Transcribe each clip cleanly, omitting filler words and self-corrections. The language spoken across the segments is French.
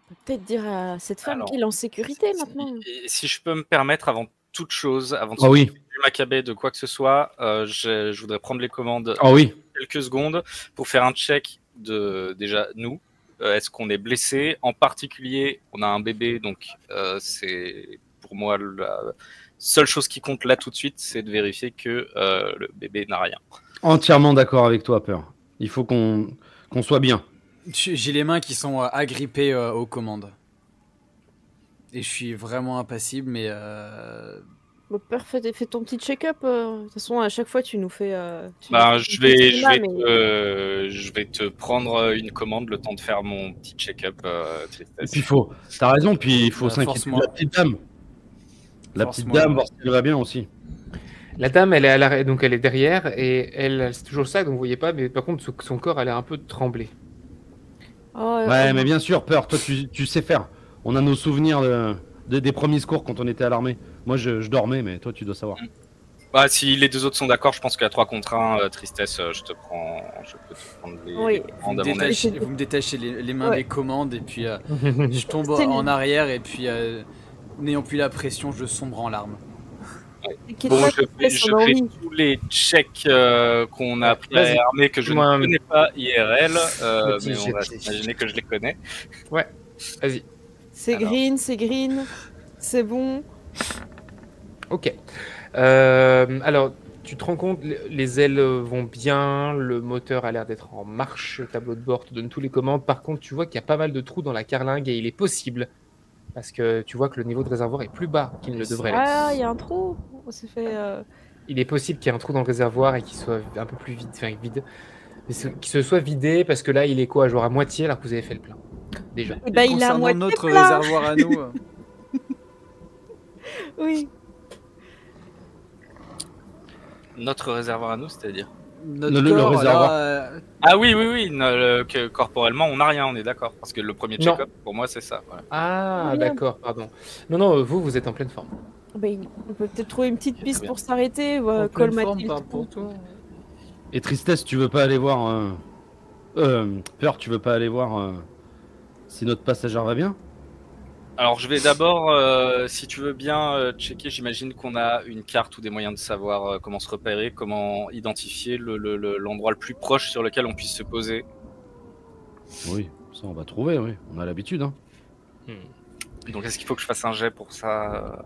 peut peut-être dire à cette femme Alors, qu'il est en sécurité maintenant. si je peux me permettre, avant toute chose, avant de Ah oui. s'occuper du Maccabée, de quoi que ce soit, je voudrais prendre les commandes Ah oui. quelques secondes pour faire un check de déjà nous. Est-ce qu'on est blessé? En particulier, on a un bébé, donc c'est pour moi la seule chose qui compte là tout de suite, c'est de vérifier que le bébé n'a rien. Entièrement d'accord avec toi, Peur. Il faut qu'on soit bien. J'ai les mains qui sont agrippées aux commandes. Et je suis vraiment impassible, mais... Bon, Peur, fais ton petit check-up. De toute façon, à chaque fois, tu nous fais... Je vais te prendre une commande le temps de faire mon petit check-up. Et puis t'as raison, puis il faut s'inquiéter de la petite dame. La petite dame, voir si elle va bien aussi. La dame, elle est à l'arrêt, donc elle est derrière et elle c'est toujours ça, donc vous voyez pas, mais par contre son corps, elle a un peu tremblé. Ouais, mais bien sûr, Peur, toi tu sais faire. On a nos souvenirs des premiers secours quand on était à l'armée. Moi je dormais, mais toi tu dois savoir. Bah, si les deux autres sont d'accord, je pense qu'à 3 contre 1, Tristesse, je peux te prendre les commandes à mon avis. Vous me détachez les mains des commandes et puis je tombe en arrière et puis n'ayant plus la pression, je sombre en larmes. Bon, je fais tous les checks qu'on a appris à l'armée que je ne connais pas IRL, mais on va imaginer que je les connais. Ouais, vas-y. C'est green, c'est bon. Ok. Alors, tu te rends compte, les ailes vont bien, le moteur a l'air d'être en marche, le tableau de bord te donne tous les commandes. Par contre, tu vois qu'il y a pas mal de trous dans la carlingue et il est possible, parce que tu vois que le niveau de réservoir est plus bas qu'il ne le devrait l'être. Ah, il y a un trou. On s'est fait... Il est possible qu'il y ait un trou dans le réservoir et qu'il soit un peu plus vide, enfin vide. Qu'il se soit vidé, parce que là, il est quoi, genre à moitié, alors que vous avez fait le plein. Déjà. Et bah, il a à moitié notre plein. réservoir à nous. Oui. Notre réservoir à nous, c'est-à-dire le réservoir. Ah oui, que corporellement, on n'a rien, on est d'accord. Parce que le premier check-up, pour moi, c'est ça. Voilà. Ah, d'accord, pardon. Non, vous êtes en pleine forme. Bah, on peut peut-être trouver une petite piste pour s'arrêter, colmater pour toi. Et Tristesse, tu veux pas aller voir... Peur, tu veux pas aller voir si notre passagère va bien? Alors je vais d'abord, si tu veux bien, checker, j'imagine qu'on a une carte ou des moyens de savoir comment se repérer, comment identifier l'endroit le plus proche sur lequel on puisse se poser. Oui, ça on va trouver, oui. On a l'habitude. Hein. Donc est-ce qu'il faut que je fasse un jet pour ça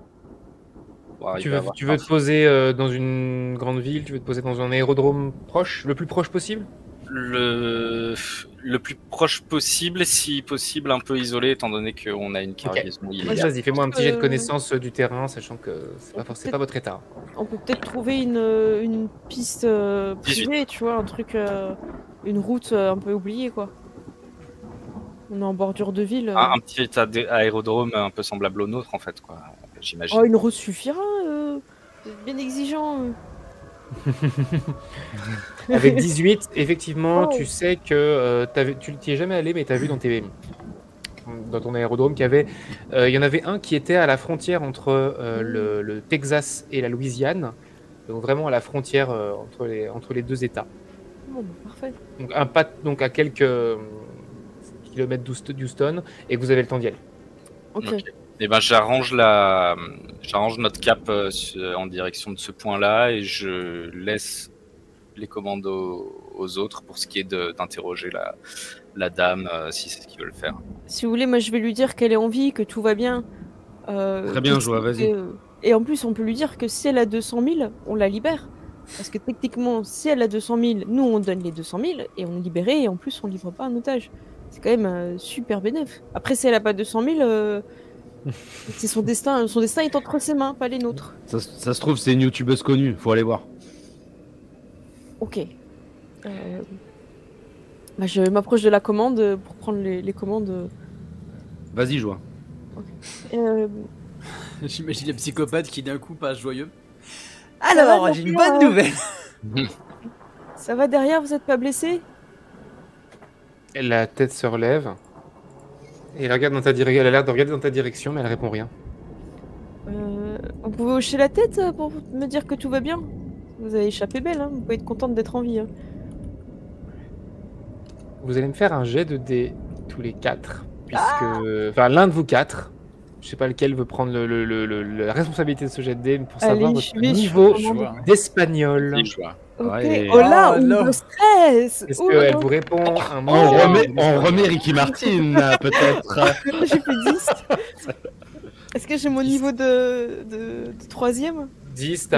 Tu veux te poser dans une grande ville, tu veux te poser dans un aérodrome proche, le plus proche possible? Le plus proche possible, si possible un peu isolé, étant donné qu'on a une cargaison illégale. Vas-y, fais-moi un petit jet de connaissance du terrain, sachant que c'est pas votre état. On peut peut-être trouver une piste privée, tu vois, un truc, une route un peu oubliée, quoi. On est en bordure de ville. Un petit aérodrome un peu semblable au nôtre, en fait, quoi. J'imagine. Oh, une route suffira, bien exigeant. Avec 18, effectivement, tu sais que tu t'y es jamais allé, mais tu as vu dans ton aérodrome qu'il y avait, il y en avait un qui était à la frontière entre le Texas et la Louisiane, donc vraiment à la frontière entre les deux États. Oh, parfait. Donc à quelques kilomètres d'Houston, et que vous avez le temps d'y aller. Ok. Et ben j'arrange notre cap en direction de ce point-là et je laisse les commandes aux autres pour ce qui est d'interroger la dame si c'est ce qu'ils veulent faire. Si vous voulez, moi je vais lui dire qu'elle est en vie, que tout va bien. Très bien, Joa, vas-y. Et en plus, on peut lui dire que si elle a 200 000, on la libère. Parce que techniquement, si elle a 200 000, nous on donne les 200 000 et on est libéré, et en plus on livre pas un otage. C'est quand même super bénéf. Après, si elle a pas 200 000, c'est son destin. Son destin est entre ses mains, pas les nôtres. Ça se trouve, c'est une youtubeuse connue, faut aller voir. Ok. Bah, je m'approche de la commande pour prendre les commandes. Vas-y, Joa. Okay. J'imagine le psychopathe qui d'un coup passe joyeux. Alors, j'ai une bonne nouvelle. Ça va derrière, vous êtes pas blessé? La tête se relève. Et elle regarde dans ta direction. Elle a l'air de regarder dans ta direction, mais elle répond rien. Vous pouvez hocher la tête pour me dire que tout va bien? Vous avez échappé belle, hein. Vous pouvez être contente d'être en vie. Hein. Vous allez me faire un jet de dés tous les 4. puisque enfin l'un de vous quatre, je sais pas lequel veut prendre la responsabilité de ce jet de dés pour savoir votre niveau d'espagnol. Ok. Oh là, on stress. Est-ce qu'elle vous répond un mot? On remet Ricky Martin, peut-être. J'ai fait 10. Est-ce que j'ai mon niveau de troisième? 10, tu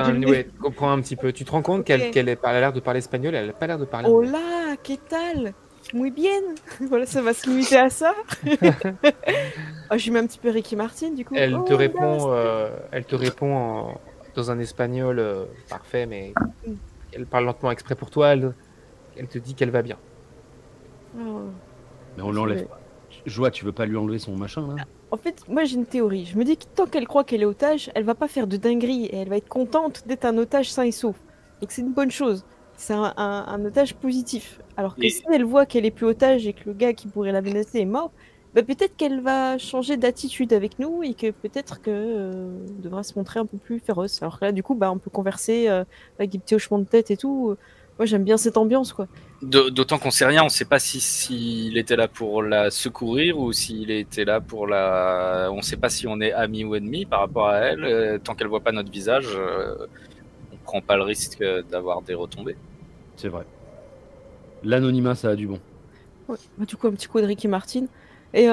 comprends un petit peu. Tu te rends compte qu'elle a l'air de parler espagnol, elle a pas l'air de parler anglais. Là, ¿qué tal? Muy bien. Voilà, ça va se limiter à ça. Je lui mets un petit peu Ricky Martin, du coup. Elle te répond dans un espagnol parfait, mais elle parle lentement exprès pour toi. Elle te dit qu'elle va bien. Mais on l'enlève pas. Joie, tu veux pas lui enlever son machin, là? En fait, moi j'ai une théorie. Je me dis que tant qu'elle croit qu'elle est otage, elle va pas faire de dinguerie et elle va être contente d'être un otage sain et sauf. Et que c'est une bonne chose. C'est un otage positif. Alors que si elle voit qu'elle est plus otage et que le gars qui pourrait la menacer est mort, bah peut-être qu'elle va changer d'attitude avec nous et que peut-être que devra se montrer un peu plus féroce. Alors que là, du coup, bah on peut converser avec des petits hochements de tête et tout. Moi j'aime bien cette ambiance, quoi. D'autant qu'on sait rien, on sait pas s'il était là pour la secourir ou s'il était là pour la... On sait pas si on est amis ou ennemis par rapport à elle. Tant qu'elle voit pas notre visage, on prend pas le risque d'avoir des retombées. C'est vrai. L'anonymat, ça a du bon. Ouais. Bah, du coup, un petit coup de Ricky Martin. Et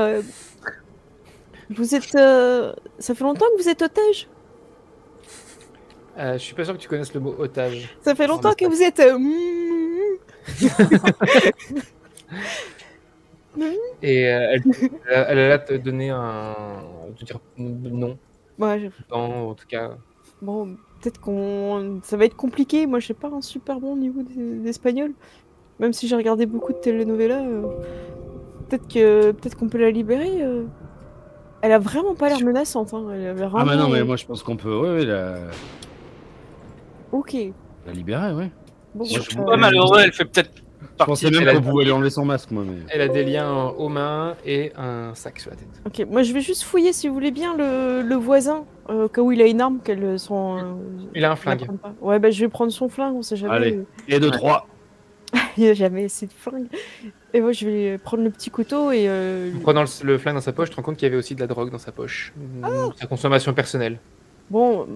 vous êtes... Ça fait longtemps que vous êtes otage? Je suis pas sûr que tu connaisses le mot otage. Ça fait longtemps que vous êtes... Et elle a là te donner te dire non. Ouais, en tout cas. Bon, peut-être ça va être compliqué. Moi, j'ai pas un super bon niveau d'espagnol. Même si j'ai regardé beaucoup de telenovelas, peut-être qu'on peut la libérer. Elle a vraiment pas l'air menaçante. Hein. Elle avait vraiment... Ah, mais non, mais moi je pense qu'on peut. Ok. La libérer, ouais. Bon, je suis pas malheureux, elle fait peut-être. Je pensais même qu'on pouvait lui enlever son masque, moi. Mais... Elle a des liens aux mains et un sac sur la tête. Ok, moi je vais juste fouiller, si vous voulez bien, le voisin, au cas où il a une arme, qu'elle sont... Il a un flingue. Ouais, bah je vais prendre son flingue, on sait jamais. Allez, et de 3. Il n'y a jamais assez de flingue. Et moi je vais prendre le petit couteau et... En prenant le flingue dans sa poche, tu te rends compte qu'il y avait aussi de la drogue dans sa poche. Sa consommation personnelle. Bon,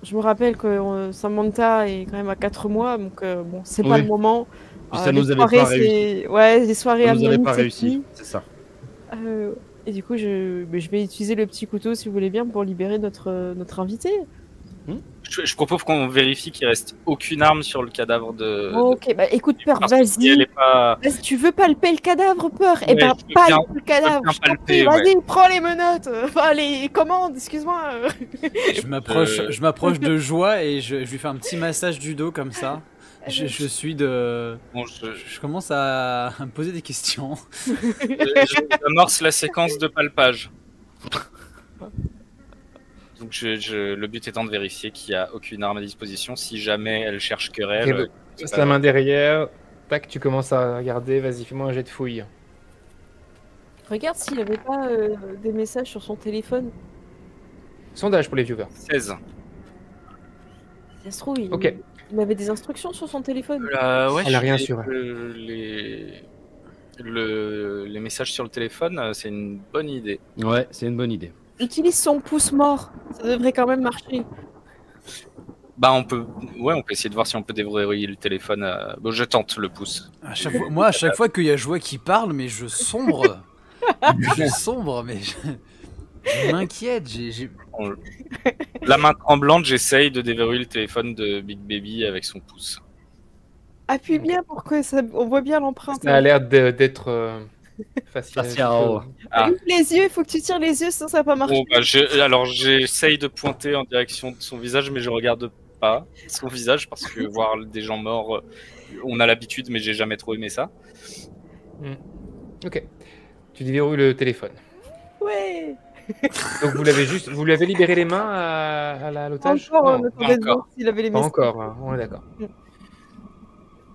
je me rappelle que Samantha est quand même à 4 mois, donc bon, c'est pas le moment. Puis ça nous avait pas réussi. Ouais, les soirées ça nous avait pas réussi, c'est ça. Et du coup, je vais utiliser le petit couteau, si vous voulez bien, pour libérer notre invité. Je propose qu'on vérifie qu'il reste aucune arme sur le cadavre de... Ok, bah écoute, Peur, vas-y. Vas-y, tu veux palper le cadavre, Peur? Eh ben, palpe le cadavre. Vas-y, prends les menottes. Enfin, les commandes, excuse-moi. Je m'approche de Joie et je lui fais un petit massage du dos comme ça. Je suis de... Bon, je commence à me poser des questions. J'amorce la séquence de palpage. Donc le but étant de vérifier qu'il n'y a aucune arme à disposition. Si jamais elle cherche querelle... Passe la main derrière. Tac, tu commences à regarder. Vas-y, fais-moi un jet de fouille. Regarde s'il n'avait pas des messages sur son téléphone. Sondage pour les viewers. 16. Ça se trouve, Ok. Il avait des instructions sur son téléphone. Ouais, elle a rien sur les messages sur le téléphone, c'est une bonne idée. Ouais, c'est une bonne idée. Utilise son pouce mort, ça devrait quand même marcher. Bah on peut essayer de voir si on peut déverrouiller le téléphone. Bon, je tente le pouce. À chaque fois qu'il y a Joie qui parle, mais je sombre. Mais je m'inquiète. La main tremblante, j'essaye de déverrouiller le téléphone de Big Baby avec son pouce. Appuie bien pour que on voit bien l'empreinte. Ça a l'air d'être facial. Les yeux, il faut que tu tires les yeux, sinon ça va pas marcher. Bon, bah, alors j'essaye de pointer en direction de son visage, mais je regarde pas son visage parce que voir des gens morts, on a l'habitude, mais j'ai jamais trop aimé ça. Ok. Tu déverrouilles le téléphone. Ouais. Donc vous lui avez libéré les mains à l'otage? Encore, on attendait de voir s'il avait les messages. Pas encore, on est d'accord.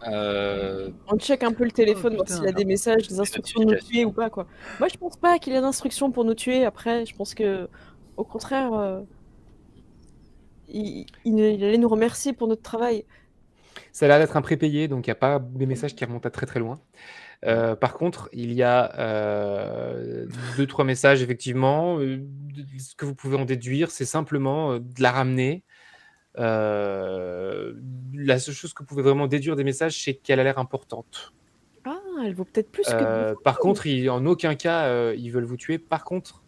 On check un peu le téléphone, voir s'il a des messages, des instructions de nous tuer ou pas, quoi. Moi, je pense pas qu'il ait d'instructions pour nous tuer. Après, je pense que, au contraire, il allait nous remercier pour notre travail. Ça a l'air d'être un prépayé, donc il n'y a pas des messages qui remontent à très très loin. Par contre, il y a 2-3 messages, effectivement. Ce que vous pouvez en déduire, c'est simplement de la ramener. La seule chose que vous pouvez vraiment déduire des messages, c'est qu'elle a l'air importante. Ah, elle vaut peut-être plus que... Par contre, en aucun cas, ils veulent vous tuer. Par contre,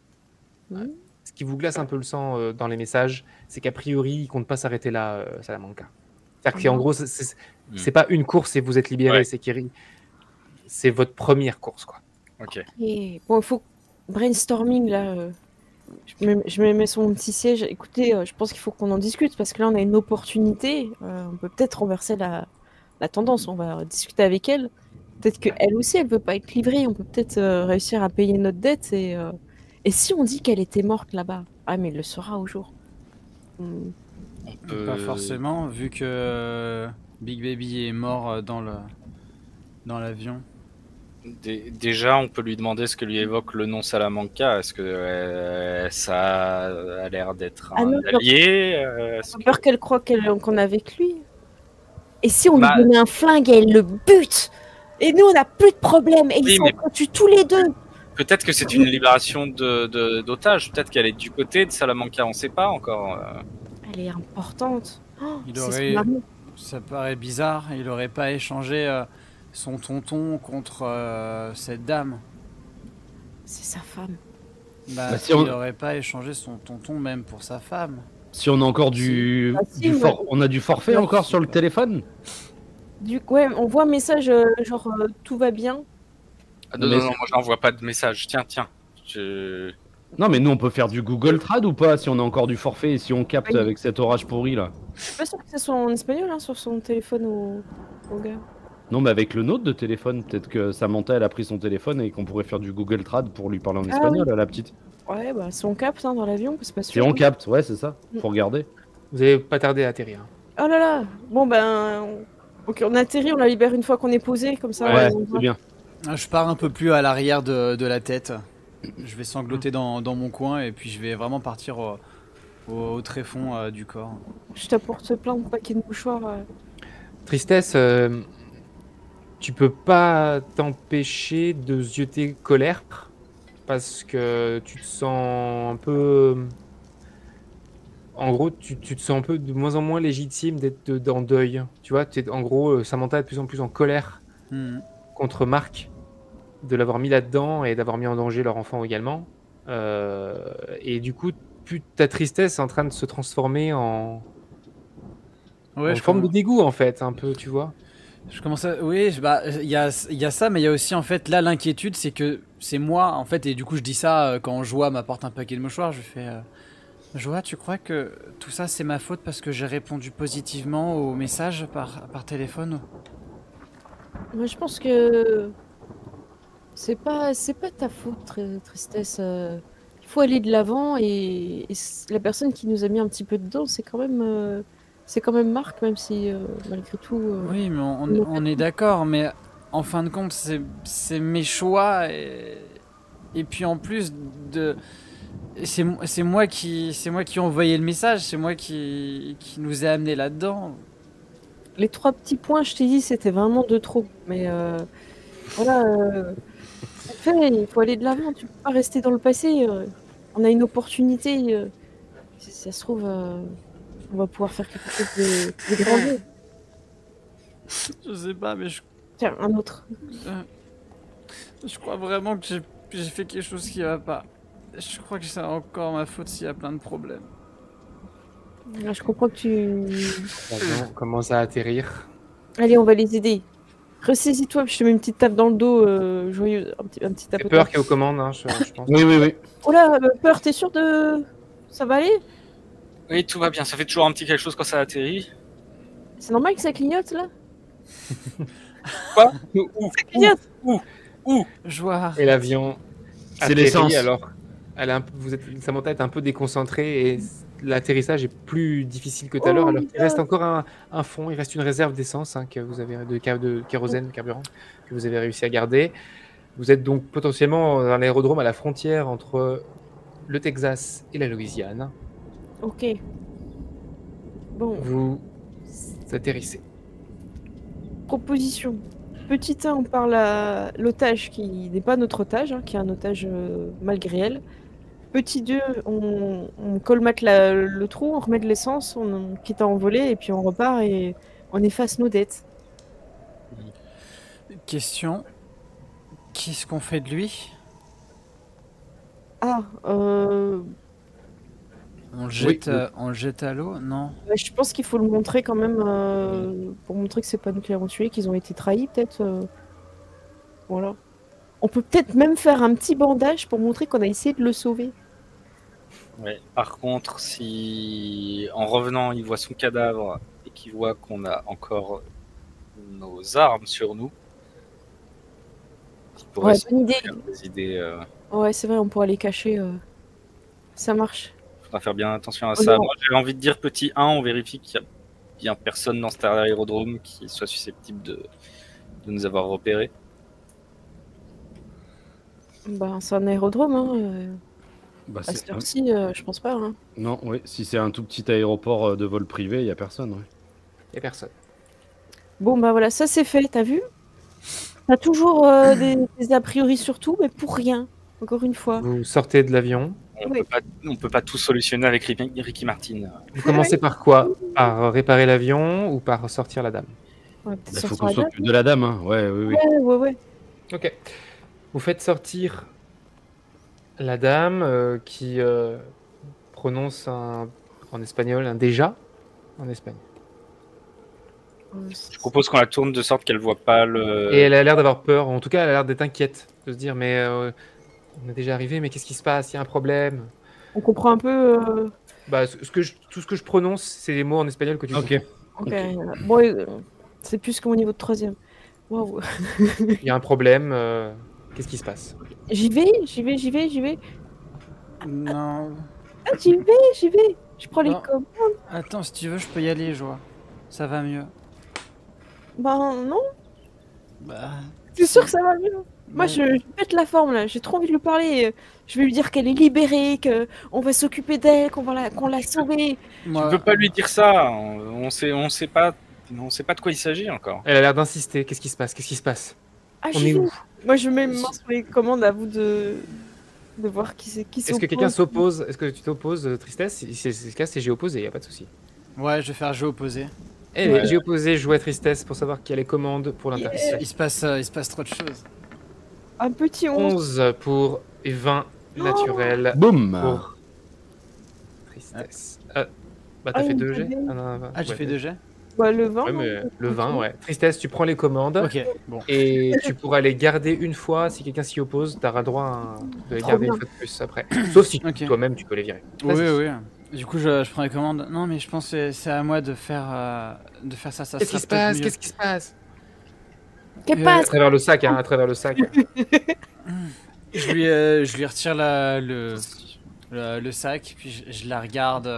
Mmh. ce qui vous glace un peu le sang dans les messages, c'est qu'a priori, ils comptent pas s'arrêter là, Salamanca. C'est-à-dire qu'en gros, c'est pas une course et vous êtes libéré, c'est votre première course, quoi. Ok. Et bon, il faut brainstorming là. Je me mets sur mon petit siège. Écoutez, je pense qu'il faut qu'on en discute parce que là, on a une opportunité. On peut peut-être renverser la tendance. On va discuter avec elle. Peut-être qu'elle aussi, elle veut pas être livrée. On peut peut-être réussir à payer notre dette. Et si on dit qu'elle était morte là-bas? Ah, mais elle le saura au jour. Pas forcément, vu que Big Baby est mort dans l'avion. Déjà, on peut lui demander ce que lui évoque le nom Salamanca. Est-ce que ça a l'air d'être un allié? J'ai peur qu'elle croie qu'on est avec lui. Et si on lui donnait un flingue et elle le bute? Et nous, on n'a plus de problème. Et ils s'entretuent tous les deux. Peut-être que c'est une libération d'otages. Peut-être qu'elle est du côté de Salamanca. On ne sait pas encore. Elle est importante. Oh, ça paraît bizarre. Il n'aurait pas échangé son tonton contre cette dame. C'est sa femme. Si il n'aurait pas échangé son tonton même pour sa femme. Si on a encore on a du forfait encore sur le téléphone. Ouais, on voit un message genre tout va bien. Ah non, moi j'envoie pas de message. Tiens. Non, mais nous on peut faire du Google Trad ou pas si on a encore du forfait et si on capte avec cet orage pourri là. Je suis pas sûr que ça soit en espagnol sur son téléphone au gars. Non, mais avec le nôtre de téléphone, peut-être que Samantha elle a pris son téléphone et qu'on pourrait faire du Google Trad pour lui parler en espagnol à la petite. Ouais, bah si on capte dans l'avion, c'est pas sûr. Si on capte, ouais, c'est ça. Faut regarder. Vous avez pas tardé à atterrir. Oh là là. Bon ben, ok, on atterrit, on la libère une fois qu'on est posé, comme ça. Ouais, c'est bien. Je pars un peu plus à l'arrière de la tête. Je vais sangloter dans mon coin et puis je vais vraiment partir au tréfonds du corps. Je t'apporte plein de paquets de mouchoirs. Tristesse, tu peux pas t'empêcher de zioter colère parce que tu te sens un peu... En gros, tu te sens un peu de moins en moins légitime d'être en deuil. Tu vois, en gros, Samantha est de plus en plus en colère contre Marc de l'avoir mis là-dedans et d'avoir mis en danger leur enfant également. Et du coup, ta tristesse est en train de se transformer en forme de dégoût, en fait, un peu, tu vois. Je commence à... Oui, il y a ça, mais il y a aussi, en fait, là, l'inquiétude, c'est que c'est moi, en fait, et du coup, je dis ça quand Joie m'apporte un paquet de mouchoirs, je fais... Joie, tu crois que tout ça, c'est ma faute parce que j'ai répondu positivement aux messages par téléphone? Moi, je pense que... C'est pas ta faute, Tristesse. Il faut aller de l'avant et la personne qui nous a mis un petit peu dedans, c'est quand même Marc, même si malgré tout. Oui, mais on est d'accord, mais en fin de compte, c'est mes choix et puis en plus de c'est moi qui ai envoyé le message, c'est moi qui nous ai amené là-dedans. Les 3 petits points, je t'ai dit, c'était vraiment de trop, mais voilà. Il faut aller de l'avant, tu peux pas rester dans le passé. On a une opportunité. Si ça se trouve, on va pouvoir faire quelque chose de grandiose. Je sais pas, mais Tiens, un autre. Je crois vraiment que j'ai fait quelque chose qui va pas. Je crois que c'est encore ma faute s'il y a plein de problèmes. Je comprends que tu... On commence à atterrir. Allez, on va les aider. Ressaisis-toi, je te mets une petite tape dans le dos, joyeuse. Un petit tape. C'est Peur qui est aux commandes, hein, je pense. Oui. Oh là, Peur, t'es sûr de... Ça va aller? Oui, tout va bien. Ça fait toujours un petit quelque chose quand ça atterrit. C'est normal que ça clignote, là? Quoi? Ça clignote? Où? Joie. Et l'avion C'est l'essence. Alors, Samantha est un peu déconcentrée et l'atterrissage est plus difficile que tout à l'heure. Alors il reste encore un fond, il reste une réserve d'essence que vous avez de kérosène, de carburant que vous avez réussi à garder. Vous êtes donc potentiellement dans l'aérodrome à la frontière entre le Texas et la Louisiane. Ok. Bon. Vous atterrissez. Proposition. Petit 1, on parle à l'otage qui n'est pas notre otage, hein, qui est un otage malgré elle. Petit 2, on colmate le trou, on remet de l'essence, quitte à envoler, et puis on repart et on efface nos dettes. Question. Qu'est-ce qu'on fait de lui? Ah, On le jette, on le jette à l'eau? Non. je pense qu'il faut le montrer quand même pour montrer que c'est pas nous qui l'avons tué, qu'ils ont été trahis, peut-être. Voilà. On peut peut-être même faire un petit bandage pour montrer qu'on a essayé de le sauver. Ouais. Par contre, si en revenant, il voit son cadavre et qu'il voit qu'on a encore nos armes sur nous, il pourrait se bonne idée. faire des idées. Ouais, c'est vrai, on pourrait les cacher. Ça marche. Faudra faire bien attention à ça. Moi, j'ai envie de dire petit 1, on vérifie qu'il y a bien personne dans cet aérodrome qui soit susceptible de nous avoir repérés. Bah, c'est un aérodrome, hein. Bah, À cette heure-ci, je pense pas. Hein. Non, oui, si c'est un tout petit aéroport de vol privé, il n'y a personne. Ouais. Il n'y a personne. Bon, bah voilà, ça c'est fait, t'as vu? T'as toujours des a priori sur tout, mais pour rien, encore une fois. Vous sortez de l'avion. On peut pas tout solutionner avec Ricky Martin. Vous commencez par quoi? Par réparer l'avion ou par sortir la dame? Ouais, Il faut qu'on s'occupe de la dame, hein. Ouais, oui. Ouais. Ok. Vous faites sortir la dame qui prononce en espagnol un déjà en espagnol. Je propose qu'on la tourne de sorte qu'elle voit pas le. Et elle a l'air d'avoir peur, en tout cas elle a l'air d'être inquiète, de se dire mais on est déjà arrivé, mais qu'est-ce qui se passe? Il y a un problème. On comprend un peu. Bah, tout ce que je prononce, c'est les mots en espagnol que tu comprends. Ok. Bon, c'est plus que mon niveau de 3ème. Waouh. Il y a un problème, qu'est-ce qui se passe? J'y vais. Non. Ah, j'y vais. Je prends les Non. commandes. Attends, si tu veux, je peux y aller, Joie. Ça va mieux. Ben non, Bah. c'est sûr que ça va mieux. Moi, je pète la forme là. J'ai trop envie de lui parler. Je vais lui dire qu'elle est libérée, qu'on va s'occuper d'elle, qu'on l'a sauvée. Tu peux pas lui dire ça. On sait pas de quoi il s'agit encore. Elle a l'air d'insister, qu'est-ce qui se passe? Ah, On j'y est vais. où? Moi, je mets mes mains sur les commandes, à vous de voir qui s'oppose. Est-ce que quelqu'un s'oppose? Est-ce que tu t'opposes, Tristesse? Si c'est le cas, c'est j'ai opposé, y a pas de souci. Ouais, je vais faire jeu opposé. Eh, j'ai opposé, je joue à Tristesse pour savoir qui a les commandes pour l'interface. Il se passe trop de choses. Un petit 11. 11 pour et 20 naturel Boum. pour Tristesse. Bah t'as fait 2 jets? Ah, j'ai fait 2 jets? Bah, le 20. Ouais, mais le 20, ouais. Tristesse, tu prends les commandes. Ok, bon. Et tu pourras les garder une fois. Si quelqu'un s'y oppose, t'auras droit de les Trop garder bien. une fois de plus après. Sauf si Ok. toi-même tu peux les virer. Oui, Vas-y. oui. Du coup, je prends les commandes. Non, mais je pense que c'est à moi de faire ça. Ça Qu'est-ce qui sera se peut-être passe? mieux. Qu'est-ce qui se passe? Qu'est-ce À passe? travers le sac, hein, à travers le sac. Je lui retire le sac, puis je la regarde.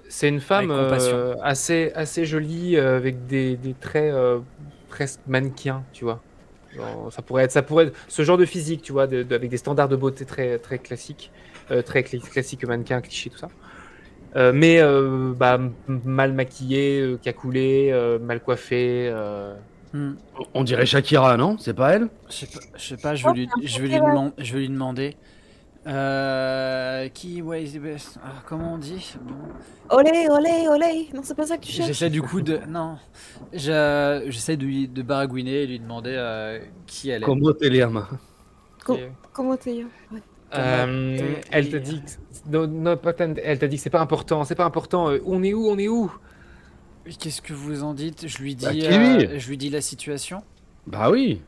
C'est une femme Avec compassion. assez jolie avec des traits presque mannequins, tu vois. Genre, ça pourrait être ce genre de physique, tu vois, avec des standards de beauté très très classiques, classiques mannequins, clichés, tout ça. Mais mal maquillée, cacoulée, mal coiffée. On dirait Shakira, non? C'est pas elle? Je sais pas, je vais lui demander. Where is the best? Ah, comment on dit? Bon. Olé. Non, c'est pas ça que tu cherches. J'essaie du coup de. Non. J'essaie de baragouiner et lui demander qui elle est. Comment te llama? Comment t'es? Ouais. Elle te dit elle t'a dit que c'est pas important, on est où? Qu'est-ce que vous en dites? Je lui dis, Bah, Kiwi. je lui dis la situation. Bah oui.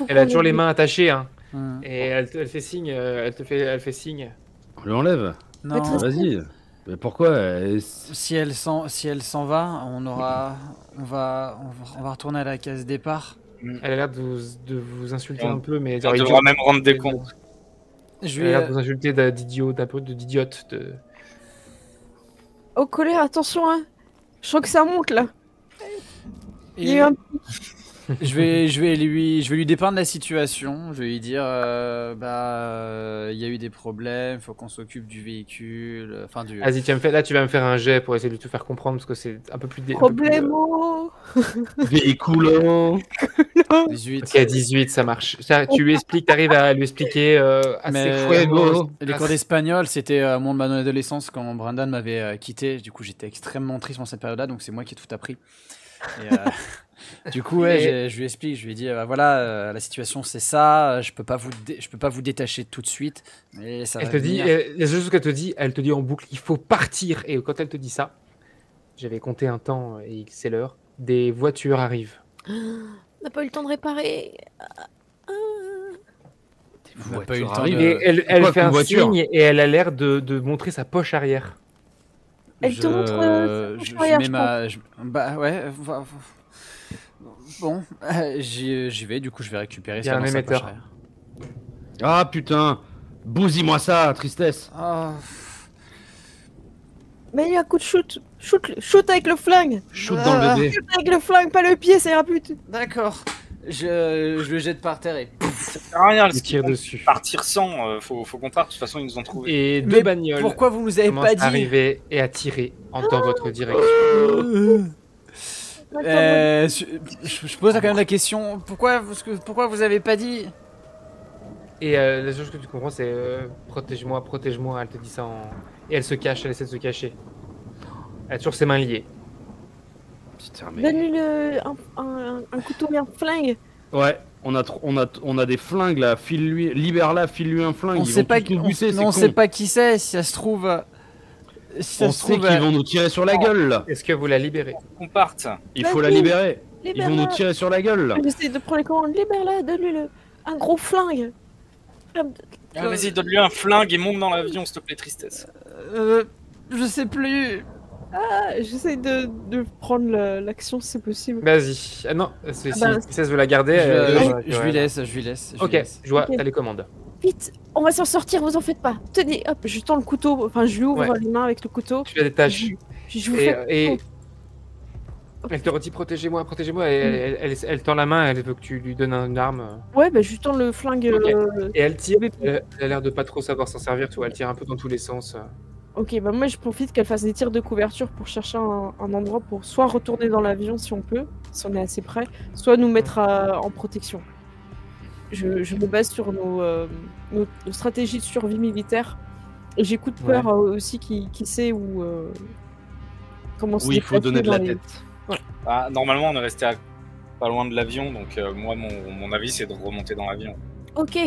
Elle a toujours les mains attachées, hein. Hmm. Et elle fait signe, elle fait signe. On lui enlève. Non. Vas-y. Mais pourquoi? Si elle s'en va, on va retourner à la case départ. Elle a l'air de vous insulter un peu, mais On devra même rendre des comptes. Je Elle a lui l'air de vous insulter d'idiote. Oh, colère, attention, hein. Je sens que ça monte là. Il y a eu un Je vais lui dépeindre la situation. Je vais lui dire, il y a eu des problèmes, faut qu'on s'occupe du véhicule. Enfin, du. Vas-y, tu vas me faire un jet pour essayer de tout faire comprendre parce que c'est un peu plus. Problemo. Véhiculo. 18. Ok, 18, ça marche. Ça, tu lui expliques, t'arrives à lui expliquer assez Mais clairement. les cours d'espagnol, c'était mon adolescence quand Brandon m'avait quitté. Du coup, j'étais extrêmement triste dans cette période-là, donc c'est moi qui ai tout appris. Et, du coup, ouais, je lui explique, je lui ai dit, voilà, la situation c'est ça, je peux pas vous détacher tout de suite, mais ça Elle va te dit, venir. les choses qu'elle te dit en boucle, il faut partir. Et quand elle te dit ça, j'avais compté un temps et c'est l'heure. Des voitures arrivent. On n'a pas eu le temps de réparer. On n'a pas eu le temps arrive. de... Et elle Quoi fait comme un voiture signe et elle a l'air de montrer sa poche arrière. Elle te montre je arrière, mets je ma... bah ouais, bon, j'y vais, du coup je vais récupérer Il y a ça un dans sa émetteur. poche arrière. Ah putain. Bousille-moi ça, tristesse. Ah, Mais il y a un coup de shoot. Shoot avec le flingue. Shoot dans le bébé. Shoot avec le flingue, pas le pied, ça ira plus. d'accord. Je le jette par terre et... Ça sert à rien, Il tire dessus. partir sans, faut qu'on parte, de toute façon ils nous ont trouvé. Et deux Mais bagnoles pourquoi vous nous avez commencent pas à dit arriver et à tirer dans votre direction. Je pose quand même la question, pourquoi vous avez pas dit? Et la chose que tu comprends, c'est protège-moi, protège-moi. Elle te dit ça et elle se cache, elle essaie de se cacher. Elle a toujours ses mains liées. Putain, mais... Donne-lui un couteau et un flingue. Ouais, on a des flingues là, file-lui, libère-la, file-lui un flingue. On Ils sait vont pas tous nous buter, c'est on con. sait pas qui c'est, si ça se trouve... On sait qu'ils vont nous tirer sur la gueule là. Est-ce que vous la libérez? Qu'on parte. Il faut la Vas-y. libérer. Ils vont nous Libère-la. tirer sur la gueule là. J'essaie de prendre les commandes. Libère-la, donne-lui un gros flingue. Ah, vas-y, donne-lui un flingue et monte dans l'avion, s'il te plaît, tristesse. Je sais plus. Ah, j'essaie de prendre l'action si c'est possible. Vas-y. Ah non, si bah, Tristesse veut la garder. Je lui laisse. Ok, je vois, Ok. t'as les commandes. Vite, on va s'en sortir, vous en faites pas. Tenez, hop, je tends le couteau, enfin je lui ouvre Ouais. les mains avec le couteau. Tu la détaches. Je vous fais... Et elle te redit protégez-moi, protégez-moi. Et elle tend la main, elle veut que tu lui donnes une arme. Ouais, bah je lui tends le flingue. Ok. Et elle tire. Elle a l'air de pas trop savoir s'en servir, tu vois. Elle tire un peu dans tous les sens. Ok, bah moi je profite qu'elle fasse des tirs de couverture pour chercher un endroit pour soit retourner dans l'avion si on peut, si on est assez près, soit nous mettre en protection. Je me base sur nos stratégies de survie militaire. Et j'ai coup de peur aussi qui sait où... comment se Oui, il faut déplacer donner de dans la les- tête. Ah, normalement, on est resté pas loin de l'avion, donc moi, mon avis, c'est de remonter dans l'avion. Ok,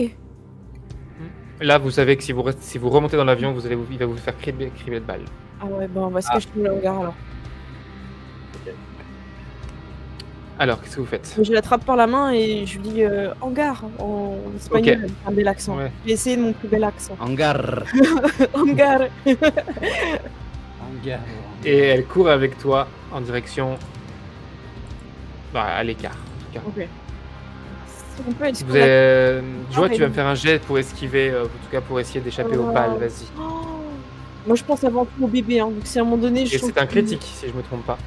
Là, vous savez que si vous remontez dans l'avion, il va vous faire crier de balles. ah ouais, bah on va se cacher dans le hangar alors. Alors, qu'est-ce que vous faites? Je l'attrape par la main et je lui dis hangar en espagnol, avec un bel accent. Ouais. J'ai essayé de mon plus bel accent. Hangar. Hangar. Hangar. Et elle court avec toi en direction. Bah, à l'écart, en tout cas. Ok. Si on peut, est-ce Vous qu'on a- avez... Joie, tu vas mais- me faire un jet pour esquiver, en tout cas pour essayer d'échapper aux balles, vas-y. Oh. Moi je pense avant tout au bébé, hein, donc si à un moment donné Et je sens c'est un qu'il- critique, si je me trompe pas.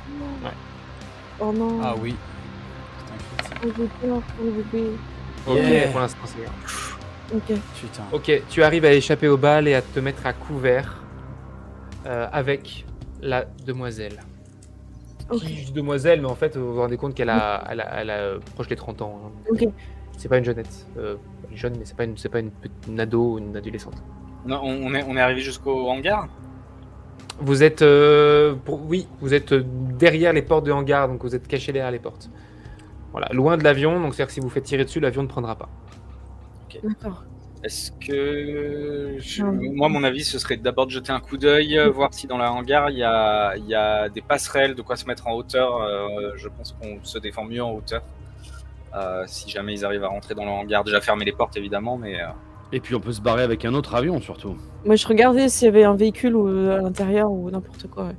Oh non. Ah oui. Oh, j'ai peur pour le bébé. Ok, Yeah. pour l'instant c'est bien. Ok. Putain. Ok, tu arrives à échapper aux balles et à te mettre à couvert avec la demoiselle. Ok. Qui, je dis demoiselle, mais en fait, vous vous rendez compte qu'elle a, elle a proche des 30 ans. Hein. Ok. C'est pas une jeunette. Elle est jeune, mais c'est pas une ado ou une adolescente. Non, on est arrivé jusqu'au hangar. Vous êtes, oui, vous êtes derrière les portes de hangar, donc vous êtes caché derrière les portes. Voilà, loin de l'avion, donc c'est-à-dire que si vous faites tirer dessus, l'avion ne prendra pas. D'accord. Est-ce que... Non. Moi, mon avis, ce serait d'abord de jeter un coup d'œil, voir si dans la hangar, il y a des passerelles, de quoi se mettre en hauteur. Je pense qu'on se défend mieux en hauteur. Si jamais ils arrivent à rentrer dans le hangar. Déjà fermer les portes, évidemment, mais... Et puis on peut se barrer avec un autre avion surtout. Moi je regardais s'il y avait un véhicule à l'intérieur ou n'importe quoi. Ouais.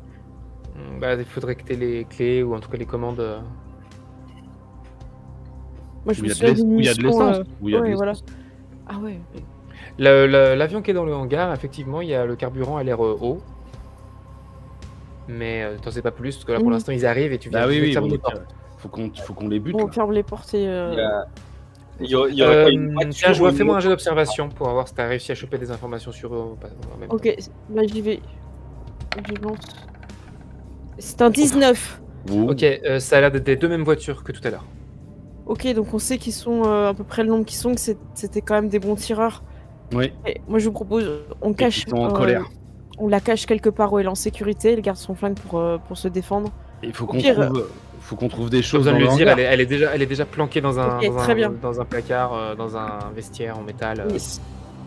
Bah, il faudrait que tu aies les clés ou en tout cas les commandes. Moi je Où me il y a souviens des où il y a de munitions, l'essence. Où il y a de ouais, voilà. l'essence. Ah ouais. L'avion qui est dans le hangar, effectivement, il y a le carburant a l'air haut. Mais t'en sais pas plus, parce que là pour Mm. l'instant ils arrivent et tu viens Bah oui, de oui. fermer Bon, les portes. Faut qu'on les bute. On Là. ferme les portes et... Il y aurait pas une voiture Tiens, je ou fais-moi un une jet d'observation pour voir si t'as réussi à choper des informations sur eux en même temps. Ok, là j'y vais. Je lance. C'est un 19. Ouh. Ok, ça a l'air d'être les deux mêmes voitures que tout à l'heure. Ok, donc on sait qu'ils sont à peu près le nombre qu'ils sont, que c'était quand même des bons tireurs. Oui. Et moi je vous propose, on Et cache... qu'ils sont en colère. On la cache quelque part où elle est en sécurité, elle garde son flingue pour se défendre. Et il faut Au qu'on pire, trouve des Pas choses besoin dans de le le dire, hangar. elle est déjà planquée dans un, Ok, très bien. dans un placard, dans un vestiaire en métal. Yes.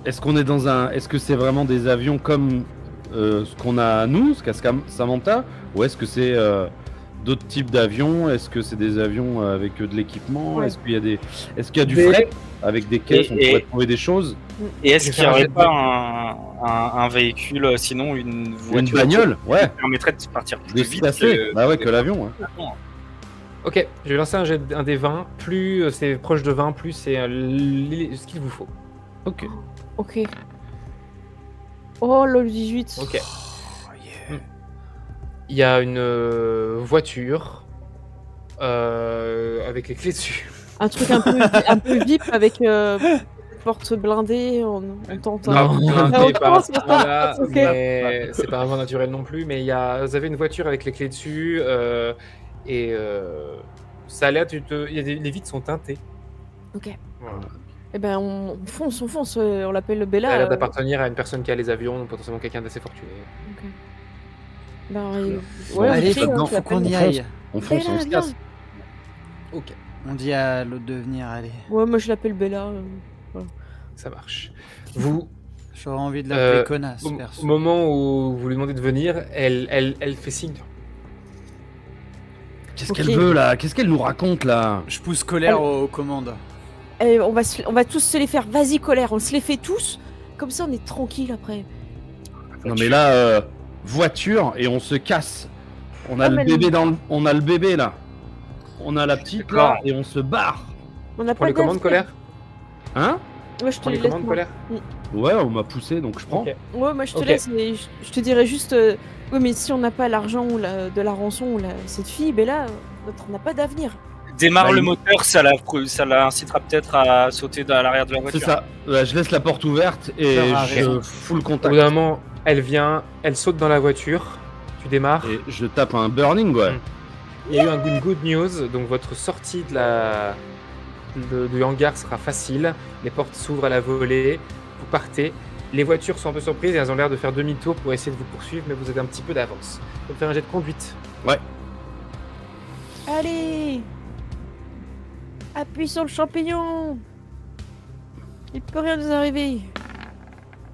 Est-ce qu'on est dans un... Est-ce que c'est vraiment des avions comme ce qu'on a nous, ce qu'a Samantha, ou est-ce que c'est d'autres types d'avions? Est-ce que c'est des avions avec de l'équipement? Ouais. Est-ce qu'il y a des... Est-ce qu'il y a du Des- fret avec des caisses? On Et- pourrait trouver des choses. Et est-ce Je vais qu'il n'y faire un aurait jet de pas un véhicule, sinon une Une voiture bagnole, ouais. qui permettrait de partir plus Des vite stations. Bah ouais, que l'avion. Ouais. Ok, je vais lancer un des 20. Plus c'est proche de 20, plus c'est ce qu'il vous faut. Ok. Ok. Oh le 18. Ok. Il y a une voiture avec les clés dessus. Un truc un peu VIP avec porte blindée, on tente un... Non, on c'est pas commence, on voilà, commence, ok. mais c'est pas un vent naturel non plus. Mais vous avez une voiture avec les clés dessus et ça a l'air, les vitres sont teintées. Ok. Voilà. Eh ben on fonce, on l'appelle le Bella. Ça a l'air d'appartenir à une personne qui a les avions, donc potentiellement quelqu'un d'assez fortuné. Ok. Ben, ouais, Bon, Allez, on crie, hein, non, tu faut qu'on l'appelles. y aille. On fonce, on se Bella, casse. Ok, On dit à l'autre de venir, allez. Ouais, moi je l'appelle Bella. ça marche. Vous, J'aurais envie de l'appeler au connasse, perso. moment où vous lui demandez de venir, elle fait signe. Qu'est-ce Ok. qu'elle veut là? Qu'est-ce qu'elle nous raconte là? Je pousse colère aux commandes. Et on va tous se les faire. Vas-y colère, on se les fait tous. Comme ça on est tranquille après. Non mais là, voiture et on se casse. On a Ah, le mais bébé on a le bébé là. On a la petite là D'accord. et on se barre. On a Prends pas les d'air, commandes, colère. Hein? Ouais, je te Prends les laisse. commandes, colère. Ouais, on m'a poussé donc je prends. Ok. Ouais, moi je te Ok. laisse. Mais je te dirais juste. Oui, mais si on n'a pas l'argent ou de la rançon ou cette fille, Bella, on n'a pas d'avenir. Démarre Bah, le il- moteur, ça la incitera peut-être à sauter à l'arrière de la voiture. C'est ça. Je laisse la porte ouverte et Faire un je rayon. fous le Au contact. bout d'un moment, elle vient, elle saute dans la voiture. Tu démarres. Et je tape un burning, ouais. Il y a eu une good news, donc votre sortie du hangar sera facile. Les portes s'ouvrent à la volée. Vous partez. Les voitures sont un peu surprises et elles ont l'air de faire demi-tour pour essayer de vous poursuivre, mais vous avez un petit peu d'avance. Vous faire un jet de conduite. Allez, appuie sur le champignon. Il peut rien nous arriver.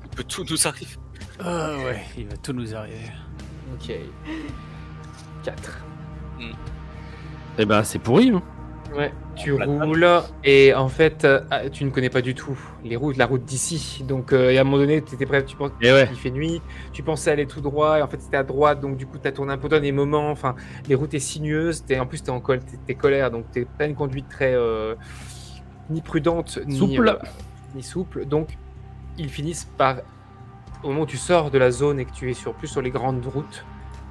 Il peut tout nous arriver. Ah ouais, il va tout nous arriver. Ok. 4. Et ben c'est pourri. Hein. Ouais, tu La roules et en fait, tu ne connais pas du tout la route d'ici. Donc, à un moment donné, tu étais prêt, tu penses Et ouais. qu'il fait nuit, tu pensais aller tout droit et en fait, c'était à droite. Donc, du coup, tu as tourné un peu dans des moments. Enfin, les routes sont sinueuses. En plus, tu es en col, t'es colère, donc tu pas une conduite très ni prudente Souple. ni souple. Donc, ils finissent par, au moment où tu sors de la zone et que tu es plus sur les grandes routes,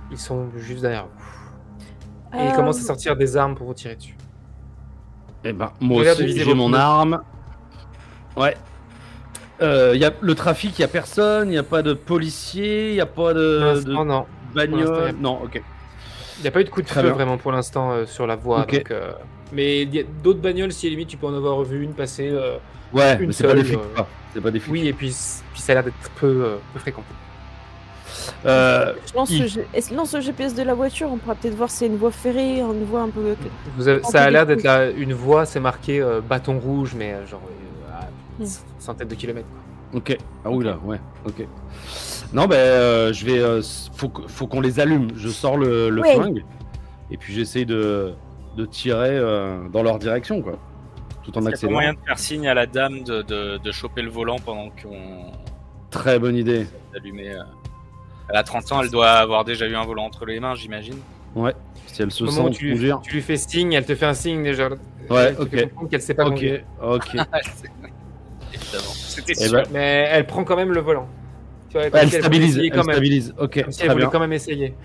ils sont juste derrière vous. Et ils commencent à sortir des armes pour vous tirer dessus. Et ben moi J'ai l'air de aussi viser j'ai vos mon pneus. arme. Ouais. Y a le trafic, y a personne, y a pas de policiers, y a pas Pour de l'instant, non. bagnole. pour l'instant, Non, ok. Il n'y a pas eu de coup de Très feu bien. vraiment pour l'instant sur la voie. Ok. Donc, mais il y a d'autres bagnoles, si à la limite tu peux en avoir vu une passer. Ouais, Une mais c'est pas des seule, flics. quoi. C'est pas des flics. Oui, et puis ça a l'air d'être peu fréquenté. Je lance, il- lance le GPS de la voiture, on pourra peut-être voir si c'est une voie ferrée, une voie un peu... Ça a l'air d'être une voie, c'est marqué bâton rouge, mais genre à Hmm. centaines de kilomètres. Quoi. Ok. Ah oui là, ouais. Ok. Non, ben je vais. Faut qu'on les allume. Je sors le Ouais. flingue et puis j'essaye de tirer dans leur direction, quoi. Tout en Il y a pas accélérant. moyen de faire signe à la dame de choper le volant pendant qu'on Très bonne idée. allumait. Elle a 30 ans, elle doit avoir déjà eu un volant entre les mains, j'imagine. Ouais. Si elle se Au sent moment où tu conduire. lui fais signe, elle te fait un signe déjà. Ouais, tu ok. fais comprendre qu'elle sait pas Ok. conduire. Ok. Évidemment. C'était Eh sûr. ben, Mais elle prend quand même le volant. Tu vois, comme elle si voulait stabilise. essayer Elle quand même. stabilise. Ok. Comme si Très elle voulait bien. quand même essayer.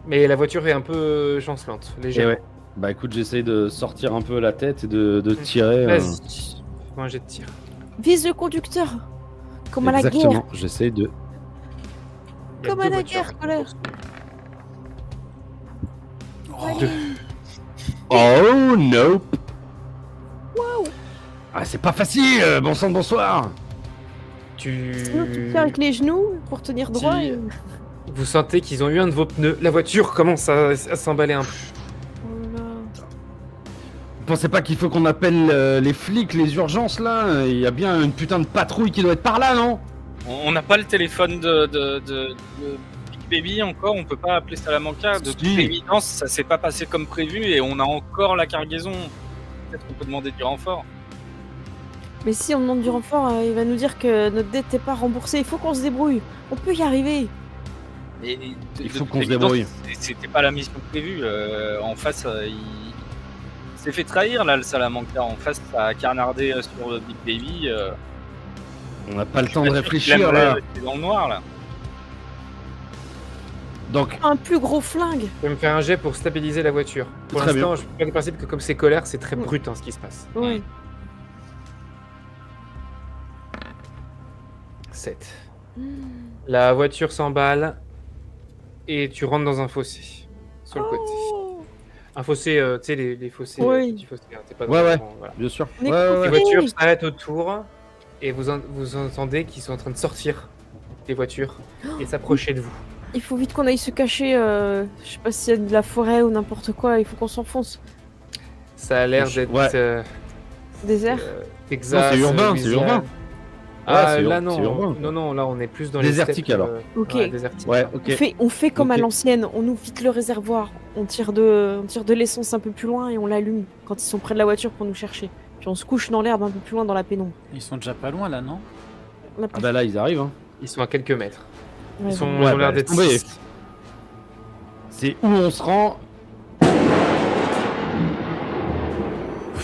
Mais la voiture est un peu chancelante, Et légère. ouais. Bah écoute, j'essaye de sortir un peu la tête et de tirer. Vas-y. Fais-moi un jet de tir. Vise le conducteur. Comme à la guerre. Exactement, j'essaye de. Il y a Comme deux à la voitures. guerre, colère. Deux. Oh nope. Waouh. Ah c'est pas facile, bon sang de bonsoir. Sinon, tu tiens avec les genoux pour tenir droit. Tu- Et... Vous sentez qu'ils ont eu un de vos pneus. La voiture commence à s'emballer un peu. Oh là. Vous pensez pas qu'il faut qu'on appelle les flics, les urgences là? Il y a bien une putain de patrouille qui doit être par là, non? On n'a pas le téléphone de Big Baby encore, on peut pas appeler Salamanca. De Si. toute évidence, ça s'est pas passé comme prévu et on a encore la cargaison. Peut-être qu'on peut demander du renfort. Mais si on demande du renfort, il va nous dire que notre dette n'est pas remboursée. Il faut qu'on se débrouille. On peut y arriver. Et Il faut de toute qu'on se évidence, débrouille. C'était pas la mission prévue. En face, il s'est fait trahir là, le Salamanca. En face, ça a carnardé sur le Big Baby. On n'a pas le temps de Il réfléchir aimerait là. rester dans le noir là. Donc, Un plus gros flingue. Vous pouvez me faire un jet pour stabiliser la voiture. Pour Très l'instant, je pars du principe que comme c'est colère, c'est très brut hein, ce qui se passe. Ouais. 7. La voiture s'emballe et tu rentres dans un fossé. Sur le côté. Oh. Un fossé, tu sais, les fossés, Oui. les petits fossés, hein, t'es pas Ouais, ouais. voilà. bien sûr. On est Ouais, Les ouais. coupés. voitures s'arrêtent autour et vous entendez qu'ils sont en train de sortir des voitures et s'approcher de vous. Il faut vite qu'on aille se cacher. Je sais pas s'il y a de la forêt ou n'importe quoi. Il faut qu'on s'enfonce. Ça a l'air d'être Ouais. Désert. Texas. Non, c'est urbain, Louisiane. c'est urbain. Ah Ouais, là c'est non, urbain. non, non, là on est plus dans Désertique, les steppes, alors. Ok. ouais, désertique. Ouais, ok. On fait comme à Ok. l'ancienne. On ouvre vite le réservoir. On tire de l'essence un peu plus loin et on l'allume quand ils sont près de la voiture pour nous chercher. Puis on se couche dans l'herbe un peu plus loin dans la pénombre. Ils sont déjà pas loin là, non? On a Ah bah là, ils arrivent. Hein. Ils sont à quelques mètres. Ouais, Ils, sont, bon. ils Ouais, ont l'air bah, d'être tombez. 6. C'est où on se rend.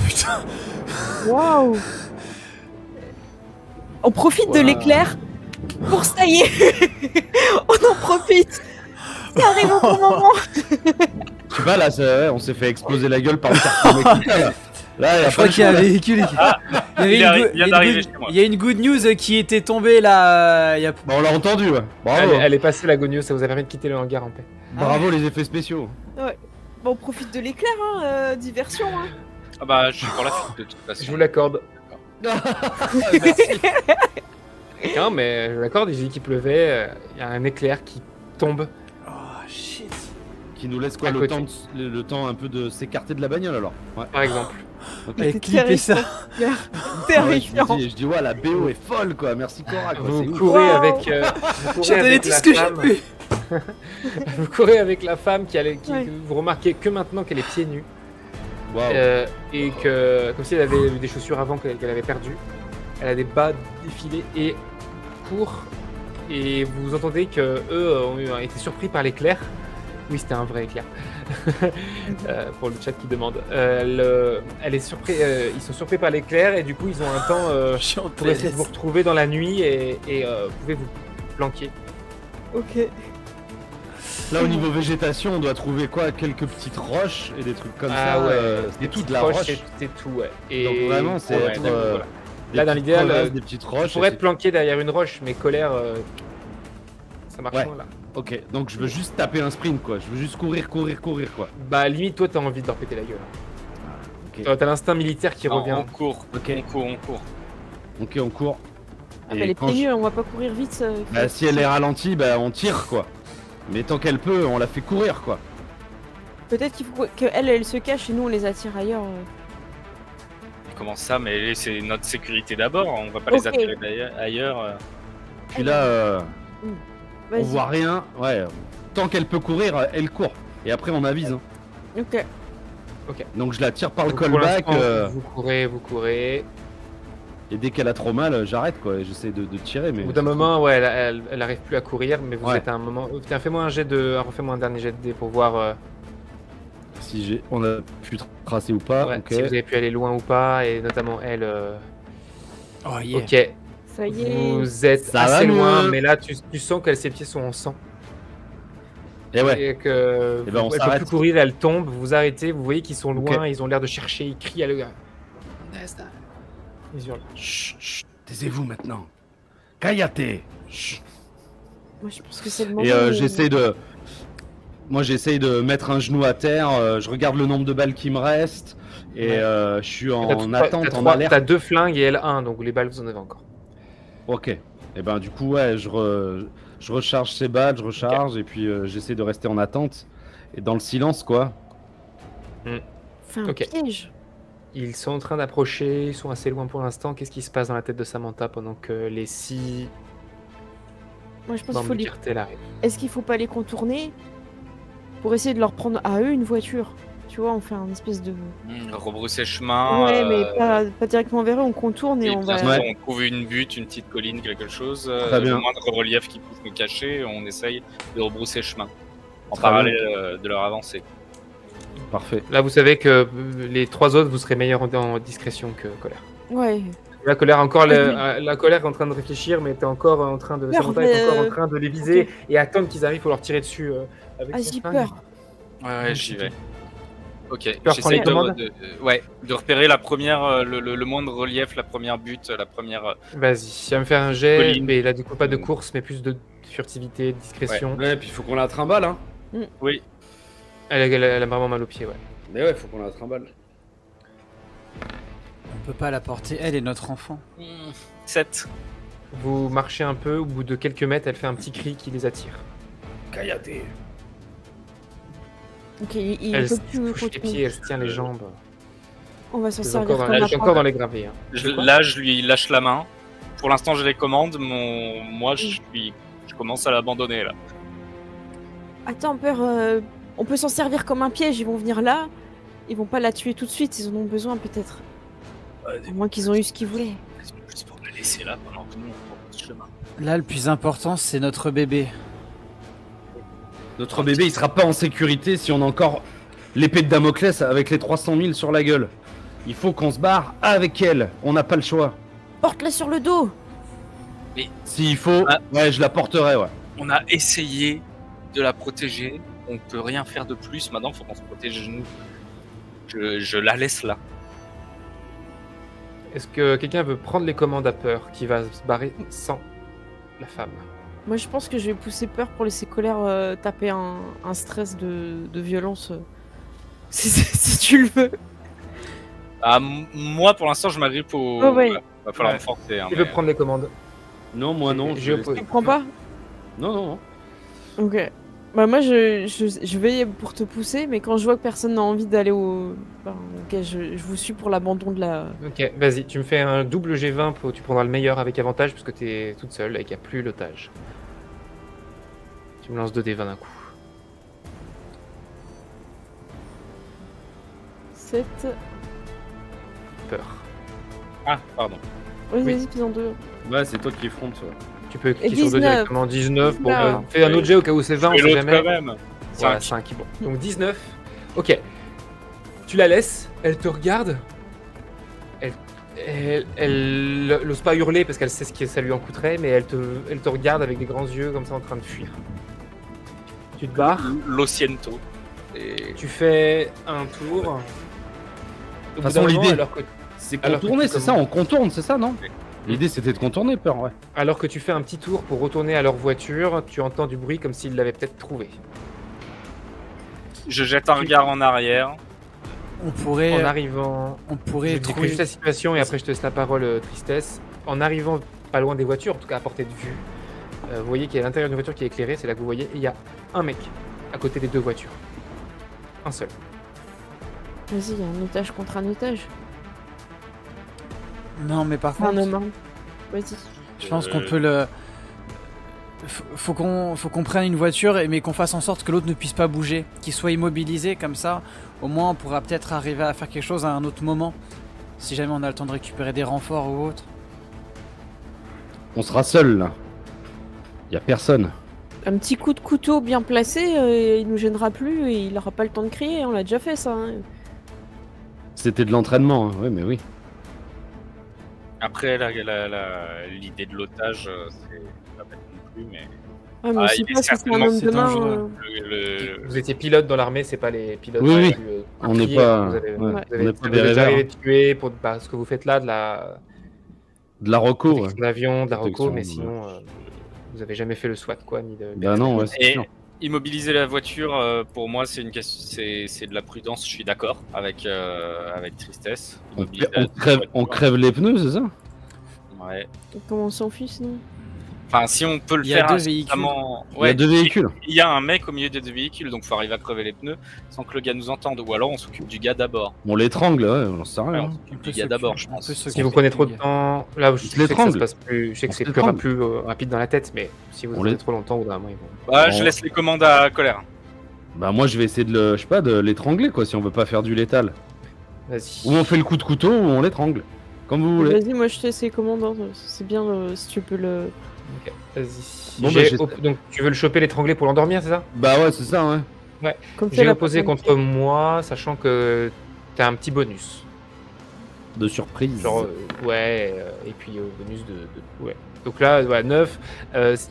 Putain. Waouh. On profite de Wow. l'éclair pour se tailler. On en profite. Ça arrive au bon moment. Je sais pas, là, ouais, on s'est fait exploser la gueule par le carton mexicain, là. Là, y a Je pas crois le qu'il y a un choix, là. véhicule. Il vient d'arriver chez moi. Il y a une good news qui était tombée là. Il y a... Bah, on l'a entendu, ouais. Bravo. Elle est passée la gogneuse, ça vous a permis de quitter le hangar en paix. Bravo les effets spéciaux. Bon, on profite de l'éclair, hein. Diversion. Hein. Ah bah, je suis pour la fuite de toute façon. Je vous l'accorde. Non, mais je vous l'accorde, j'ai dit qu'il pleuvait, il y a un éclair qui tombe. Oh shit. Qui nous laisse quoi À le côté. temps, le temps un peu de s'écarter de la bagnole alors. Ouais. Par exemple. Ok. Allez, C'est clipper ça. Terrifiant. Je dis ouais, la BO est folle quoi. Merci Cora quoi. C'est Vous ouf. courez Wow. avec, vous courez J'ai donné avec tout la ce que j'ai femme. pu. Vous courez avec la femme Ouais. vous remarquez que maintenant qu'elle est pieds nus Waouh. et que comme si elle avait eu des chaussures avant qu'elle avait perdu. Elle a des bas défilés et court et vous entendez que eux ont été surpris par l'éclair. Oui, c'était un vrai éclair. Pour le chat qui demande. Elle est surpris, ils sont surpris par l'éclair et du coup ils ont un temps Je suis en pour essayer de vous retrouver dans la nuit et vous pouvez vous planquer. Ok. Là au niveau végétation, on doit trouver quoi? Quelques petites roches et des trucs comme Ah ça. ouais, c'est tout de la Proche, roche. c'est tout, ouais. Et Donc vraiment, c'est ouais, être, donc, voilà. des Là, dans petites l'idéal, crevasses, des petites roches. Je pourrais et être planqué derrière une roche, mais colère, ça marche Ouais. moins là. c'est- Ok, donc je veux juste taper un sprint quoi. Je veux juste courir quoi. Bah, limite, toi, t'as envie de leur péter la gueule. Ok. T'as l'instinct militaire qui Non, revient. on court, Ok. on court, on court. Ok, on court. Ah, bah, les quand pieds nus, on va pas courir vite. Ça, il faut- Bah, si elle est ralentie, bah on tire quoi. Mais tant qu'elle peut, on la fait courir quoi. Peut-être qu'il faut qu'elle se cache et nous on les attire ailleurs. Comment ça? Mais c'est notre sécurité d'abord. On va pas Ok. les attirer ailleurs. Puis là, on Vas-y. voit rien. Ouais, tant qu'elle peut courir, elle court. Et après, on avise. Hein. Ok. Donc je la tire par le Donc, pour callback. l'instant, vous courez. Et dès qu'elle a trop mal, j'arrête quoi. J'essaie de tirer. Mais Au bout d'un moment, ouais, elle arrive plus à courir, mais vous Ouais. êtes à un moment. Tiens, fais-moi un jet de. Refais-moi un dernier jet de dé pour voir si on a pu tracer ou pas. ouais, Ok. si vous avez pu aller loin ou pas, et notamment elle. Oh yeah. Ok, Ça y est. vous êtes Ça va assez loin, mieux. mais là, tu sens que ses pieds sont en sang. Et ouais. Et que Eh ben, on elle peut s'arrête. plus courir, elle tombe, vous vous arrêtez, vous voyez qu'ils sont loin, Ok. ils ont l'air de chercher, ils crient à le gars. Ils hurlent. Chut, chut, taisez-vous maintenant. Kayate. Chut. Moi, je pense que c'est le moment. Et où- j'essaie de... Moi, j'essaye de mettre un genou à terre, je regarde le nombre de balles qui me reste, et Ouais. je suis en T'as attente, en trois- alerte. T'as 2 flingues et elle 1, donc les balles vous en avez encore. Ok. Et ben du coup, ouais, je recharge ces balles, je recharge, et puis j'essaie de rester en attente, et dans le silence, quoi. Enfin, un Ok. piège. Ils sont en train d'approcher, ils sont assez loin pour l'instant. Qu'est-ce qui se passe dans la tête de Samantha pendant que les 6 Moi, je pense qu'il bandes faut de les... cartel arrivent? Est-ce qu'il faut pas les contourner pour essayer de leur prendre à eux une voiture? Tu vois, on fait un espèce de... Rebrousser chemin. ouais, mais pas directement vers eux, on contourne et Et on bien va... sûr, on trouve une butte, une petite colline, quelque chose. Très bien. Le moindre relief qui puisse nous cacher, on essaye de rebrousser chemin. En Très parallèle de leur avancée. Parfait. Là, vous savez que les 3 autres, vous serez meilleurs en discrétion que Colère. Ouais. La colère encore, la colère est en train de réfléchir, mais t'es encore en train de. Peur, Samantha est encore mais, en train de les viser ok. et attendre qu'ils arrivent pour leur tirer dessus avec Ah, son j'ai flingue. peur. Ouais, j'y vais. Ok, prends j'essaie les commandes ouais, de repérer la première, le moindre relief, la première butte, la première. Vas-y, tu vas me faire un jet, Colline. mais là, du coup, pas de course, mais plus de furtivité, de discrétion. Ouais, puis il faut qu'on la trimballe, hein. Oui, Elle a vraiment mal aux pieds, ouais. Mais ouais, faut qu'on la trimballe. On peut pas la porter, elle est notre enfant. 7. Vous marchez un peu, au bout de quelques mètres, elle fait un petit cri qui les attire. Kayate. Ok, il Elle peut se plus touche les continuer. pieds, elle se tient les jambes. On va s'en Elle est servir encore, comme elle un est encore dans les gravés. Hein. Là, je lui lâche la main. Pour l'instant, j'ai les commandes. Moi, je commence à l'abandonner là. Attends, peur, on peut s'en servir comme un piège. Ils vont venir là. Ils vont pas la tuer tout de suite. Ils en ont besoin peut-être. À moins qu'ils ont eu ce qu'ils voulaient. Juste pour la laisser là pendant que nous on prend ce chemin. Là, le plus important, c'est notre bébé. Notre bébé, il sera pas en sécurité si on a encore l'épée de Damoclès avec les 300 000 sur la gueule. Il faut qu'on se barre avec elle. On n'a pas le choix. Porte-la sur le dos. S'il faut, Ah. ouais, je la porterai, ouais. On a essayé de la protéger. On peut rien faire de plus. Maintenant, il faut qu'on se protège nous. Je la laisse là. Est-ce que quelqu'un veut prendre les commandes à peur, qui va se barrer sans la femme? Moi, je pense que je vais pousser peur pour laisser colère taper un stress de violence. Si tu le veux. Ah, moi, pour l'instant, je m'agrippe au. Oh, ouais. Va falloir Ouais. me forcer. Hein, Qui mais- veut prendre les commandes? Non, moi non. J'ai je vais- opposé. Tu prends pas? Non, non, non. Ok. Bah moi je vais pour te pousser, mais quand je vois que personne n'a envie d'aller au... ben, ok, je vous suis pour l'abandon de la... Ok, vas-y, tu me fais un double G20, tu prendras le meilleur avec avantage, parce que t'es toute seule et qu'il n'y a plus l'otage. Tu me lances 2 D20 d'un coup. 7... Peur. Ah, pardon. Oui, Oui. vas-y, fais en deux. Ouais, c'est toi qui effronte. Ouais. Tu peux cliquer sur 2 19. directement, 19. Bon, 19. fais un autre jet au cas où c'est 20, on Et sait l'autre jamais. quand même. Voilà, 5. 5. Bon. Donc 19. Ok. Tu la laisses, elle te regarde. Elle n'ose pas hurler parce qu'elle sait ce que ça lui en coûterait, mais elle te regarde avec des grands yeux comme ça en train de fuir. Tu te barres, L'Ociento. Et... tu fais un tour. De façon, l'idée- alors que, C'est Alors que contourner, tu c'est ça, on contourne, c'est ça, non? L'idée c'était de contourner, peur, ouais. alors que tu fais un petit tour pour retourner à leur voiture, tu entends du bruit comme s'ils l'avaient peut-être trouvé. Je jette un regard en arrière. On pourrait, En arrivant, on je pourrait décris trouver... juste la situation et après je te laisse la parole, Tristesse. En arrivant pas loin des voitures, en tout cas à portée de vue, vous voyez qu'il y a l'intérieur d'une voiture qui est éclairée, c'est là que vous voyez, et il y a un mec à côté des 2 voitures. Un seul. Vas-y, il y a un otage contre un otage. Non, mais par Un contre, homme armé. Vas-y. je pense qu'on peut le... Faut qu'on prenne une voiture, mais qu'on fasse en sorte que l'autre ne puisse pas bouger, qu'il soit immobilisé, comme ça, au moins on pourra peut-être arriver à faire quelque chose à un autre moment, si jamais on a le temps de récupérer des renforts ou autre. On sera seul là. Y a personne. Un petit coup de couteau bien placé, il nous gênera plus et il aura pas le temps de crier, on l'a déjà fait ça. Hein. C'était de l'entraînement, hein. Ouais, mais oui. Après, l'idée de l'otage, c'est pas bête non plus, mais Ouais, mais je sais il est pas si c'est un certainement- homme c'est de main. dangereux. Vous étiez pilote dans l'armée, c'est pas les pilotes. Oui, oui. On On n'est pas, Vous avez, ouais, vous on avez, n'est pas vous des êtes déjà rêveurs. arrivé tuer pour ce que vous faites là, de la De la reco, ouais. protection d'avion, de la reco, Protection, mais ouais. sinon, vous avez jamais fait le SWAT, quoi, ni de. Bah non, ouais, c'est Et sûr. immobiliser la voiture, pour moi, c'est une question, c'est de la prudence. Je suis d'accord avec Tristesse. Immobiliser la On voiture, crève les pneus, c'est ça? Ouais. Comment on s'en fiche, non? Enfin, si on peut le Il y a faire deux incessamment- Il y a deux véhicules. Il y a un mec au milieu des deux véhicules, donc faut arriver à crever les pneus sans que le gars nous entende. Ou alors on s'occupe du gars d'abord. On l'étrangle, ouais, on sait Ouais, rien. on s'occupe du gars d'abord, je pense. Si vous prenez trop de temps, là, je sais que ça l'étrangle. se passe plus, je sais que On c'est se plus, l'étrangle. plus rapide dans la tête, mais si vous On prenez les- trop longtemps, au bout d'un moment, ils vont. Bah, Bon. je laisse les commandes à Colère. Bah moi je vais essayer de le, je sais pas, de l'étrangler quoi, si on veut pas faire du létal. Vas-y. Ou on fait le coup de couteau ou on l'étrangle. Comme vous voulez. Vas-y, moi je te laisse les commandes. Hein. C'est bien si tu peux le. Ok, vas-y. Bon, J'ai bah, donc tu veux le choper, l'étrangler pour l'endormir, c'est ça? Bah ouais, c'est ça, ouais. Comme fait J'ai la opposé personne contre moi, sachant que t'as un petit bonus. De surprise. Genre, ouais, et puis bonus ouais. Donc là, voilà, 9.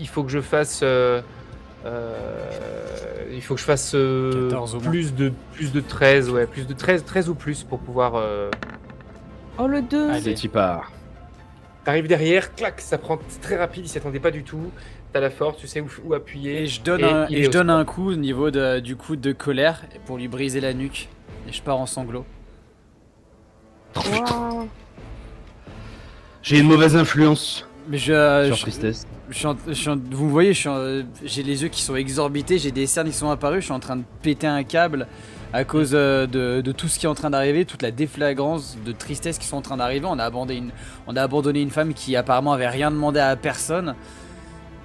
Il faut que je fasse. Il faut que je fasse 14 au moins. plus de 13, ouais, plus de 13 ou plus pour pouvoir. Oh, le 2. Allez. C'est y part. T'arrives derrière, clac, ça prend c'est très rapide, il s'y attendait pas du tout. T'as la force, tu sais où appuyer. Et je donne, il est au sol. un coup au niveau du coup de colère pour lui briser la nuque. Et je pars en sanglots. Waouh. J'ai une mauvaise influence Mais sur Tristesse. vous me voyez, j'ai les yeux qui sont exorbités, j'ai des cernes qui sont apparues, je suis en train de péter un câble à cause de tout ce qui est en train d'arriver, toute la déflagrance de tristesse qui sont en train d'arriver. On a abandonné une femme qui apparemment avait rien demandé à personne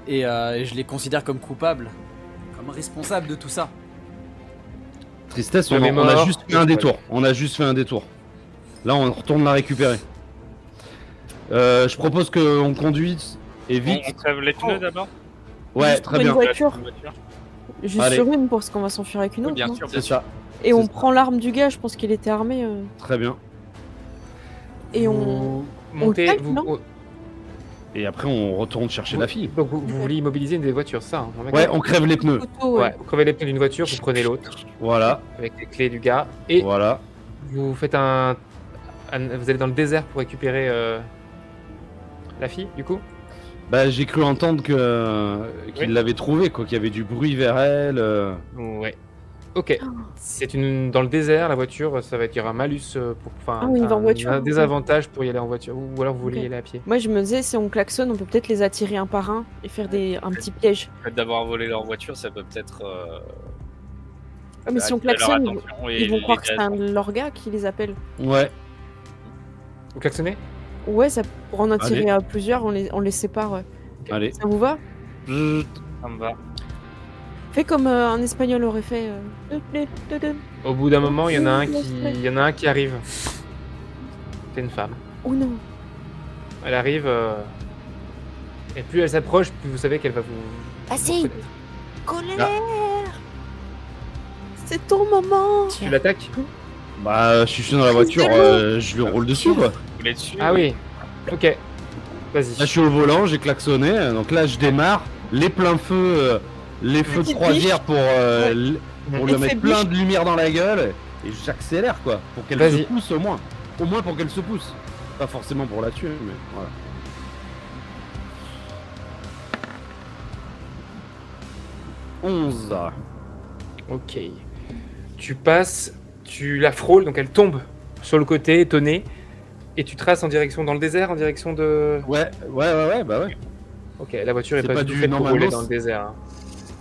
et je les considère comme coupables, comme responsables de tout ça. Tristesse, La on a mémoire, juste fait un détour. On a juste fait un détour. Là, on retourne la récupérer. Je propose qu'on conduise et On vite. crève les pneus d'abord. Ouais, Juste très pour une bien. voiture. Juste Allez. sur une parce qu'on va s'enfuir avec une Oui, autre. bien non sûr. C'est ça. Et c'est on ça. prend l'arme du gars, je pense qu'il était armé. Très bien. Et on. Vous montez, calme, vous, non Et après, on retourne chercher la fille. Donc vous vouliez immobiliser une des voitures, ça hein, on est Ouais, d'accord on crève les pneus. Couteau, Ouais, vous crevez les pneus d'une voiture, vous prenez l'autre Voilà, avec les clés du gars et voilà. vous faites vous allez dans le désert pour récupérer la fille, du coup. Bah, j'ai cru entendre qu'il Oui. l'avait trouvée, quoi, qu'il y avait du bruit vers elle. Ouais. Ok. C'est dans le désert, la voiture, ça va être il y aura un malus enfin Ah oui, il va en voiture, un ok. désavantage pour y aller en voiture ou alors vous voulez Ok. y aller à pied. Moi je me disais, si on klaxonne, on peut peut-être les attirer un par un et faire un petit piège. Le fait d'avoir volé leur voiture, ça peut peut-être. Ah, mais si on attirer leur klaxonne, attention et ils vont les croire que c'est aider à- un de leurs gars qui les appelle. Ouais. Vous klaxonnez? Ouais, ça pour en attirer Allez. à plusieurs, on les sépare. Ouais. Allez. Ça vous va? Zut. Ça me va. Fais comme un espagnol aurait fait. Au bout d'un moment, il y en a un qui arrive. C'est une femme. Oh non. Elle arrive et plus elle s'approche, plus vous savez qu'elle va vous. Vas-y. vous Colère. Ah. C'est ton moment. Tu l'attaques? Bah, je suis dans la voiture, je lui roule dessus, quoi. Là, Vous voulez dessus? Ah oui. Ok. Vas-y. je suis au volant, j'ai klaxonné, donc là, je démarre. Les pleins feux, les feux de Petite croisière pour lui Et mettre c'est plein de lumière dans la gueule. Et j'accélère, quoi, pour qu'elle se Vas-y. pousse au moins. Au moins pour qu'elle se pousse. Pas forcément pour la tuer, mais voilà. Onze. Ok. Tu passes, tu la frôles, donc elle tombe sur le côté, étonnée, et tu traces en direction dans le désert, en direction de. Ouais, bah ouais. Ok, la voiture est C'est pas, pas du tout du- faite pour normalement, rouler dans le désert. hein.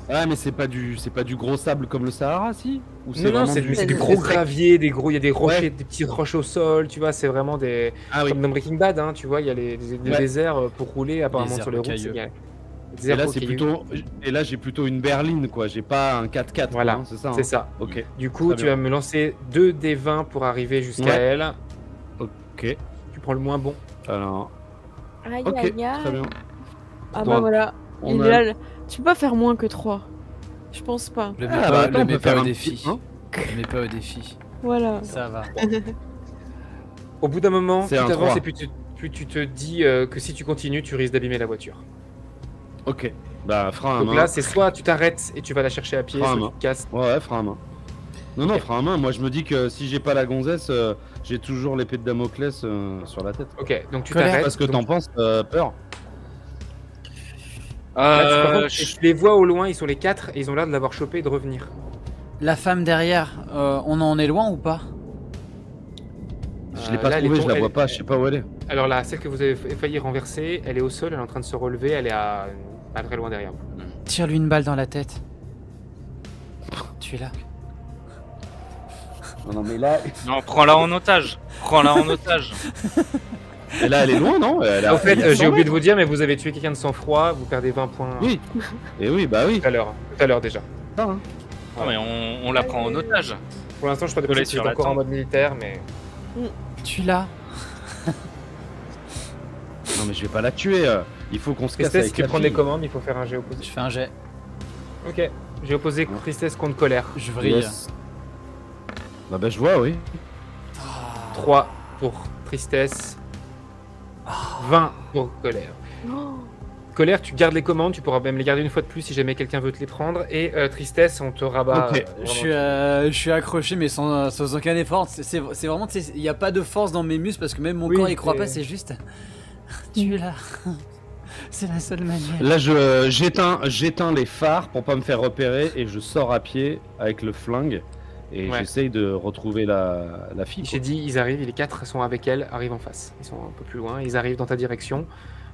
Ah, mais c'est pas du gros sable comme le Sahara, si? Ou Non, non, vraiment c'est du- du gros c'est sec. gravier, il y a des rochers, Ouais. des petites roches au sol, tu vois, c'est vraiment des. Ah oui. Comme dans Breaking Bad, hein, tu vois, il y a les Ouais. déserts pour rouler apparemment Déserts sur les routes. rocailleux. il y a- Et déserts là, c'est rocailleux. plutôt. Et là, j'ai plutôt une berline, quoi. J'ai pas un 4x4. Voilà, quoi, hein, c'est ça. C'est hein. ça. Ok. Du coup, Très tu bien. vas me lancer 2 des 20 pour arriver jusqu'à Ouais. elle. Ok. Tu prends le moins bon. Alors. Aïe Ok. aïe aïe. Très bien. Ah Donc, bah voilà. on Il a- est là. Tu peux pas faire moins que 3. Je pense pas. Le mets Ah, bah, pas, attends, le on mets peut pas faire au un défi. petit, hein. Le mets pas au défi. Voilà. Ça va. Au bout d'un moment, C'est plus un t'avances 3. et plus tu te dis que si tu continues, tu risques d'abîmer la voiture. Ok. Bah, frein à Donc main. là, c'est soit tu t'arrêtes et tu vas la chercher à pied, Frein à soit main. tu te casses. Ouais, frein à main. Non, frein à main. Moi, je me dis que si j'ai pas la gonzesse, j'ai toujours l'épée de Damoclès sur la tête. Ok, donc tu Colère. t'arrêtes. Parce que donc- t'en penses, peur. Là, par contre, je- tu les vois au loin, ils sont les 4 et ils ont l'air de l'avoir chopé et de revenir. La femme derrière, on en est loin ou pas? Je l'ai pas Là, elle est trouvée, je la tom- vois elle- pas, je sais pas où elle est. Alors là, celle que vous avez failli renverser, elle est au sol, elle est en train de se relever, elle est à pas très loin derrière vous. Tire-lui une balle dans la tête. Tu es là. Non, mais là. Non, prends-la en otage. Prends-la en otage. Et là, elle est loin, non? En fait, j'ai oublié de vous dire, mais vous avez tué quelqu'un de sang-froid, vous perdez 20 points Oui. Et oui, bah oui. tout à l'heure déjà. Ah, hein. Non, mais on la prend en otage. Pour l'instant, je suis pas Collé dépassé sur sur la encore en tempe. mode militaire, mais Tu l'as. Non, mais je vais pas la tuer. Il faut qu'on se casse Tristesse avec qui la prend fille. des commandes, il faut faire un jet opposé. Je fais un jet. Ok, j'ai opposé Tristesse contre Colère. Je vrille. Yes. Bah, je vois, oui. 3 pour Tristesse, 20 pour Colère. Oh. Colère, tu gardes les commandes, tu pourras même les garder une fois de plus si jamais quelqu'un veut te les prendre. Et Tristesse, on te rabat. Ok. vraiment. Je suis accroché mais sans aucun effort. C'est vraiment, tu sais, il n'y a pas de force dans mes muscles parce que même mon Oui, corps y croit c'est- pas, c'est juste. Tu es là. C'est la seule manière. Là, j'éteins les phares pour pas me faire repérer et je sors à pied avec le flingue et Ouais. j'essaye de retrouver la fille. J'ai dit, ils arrivent, les 4 sont avec elle, arrivent en face. Ils sont un peu plus loin, ils arrivent dans ta direction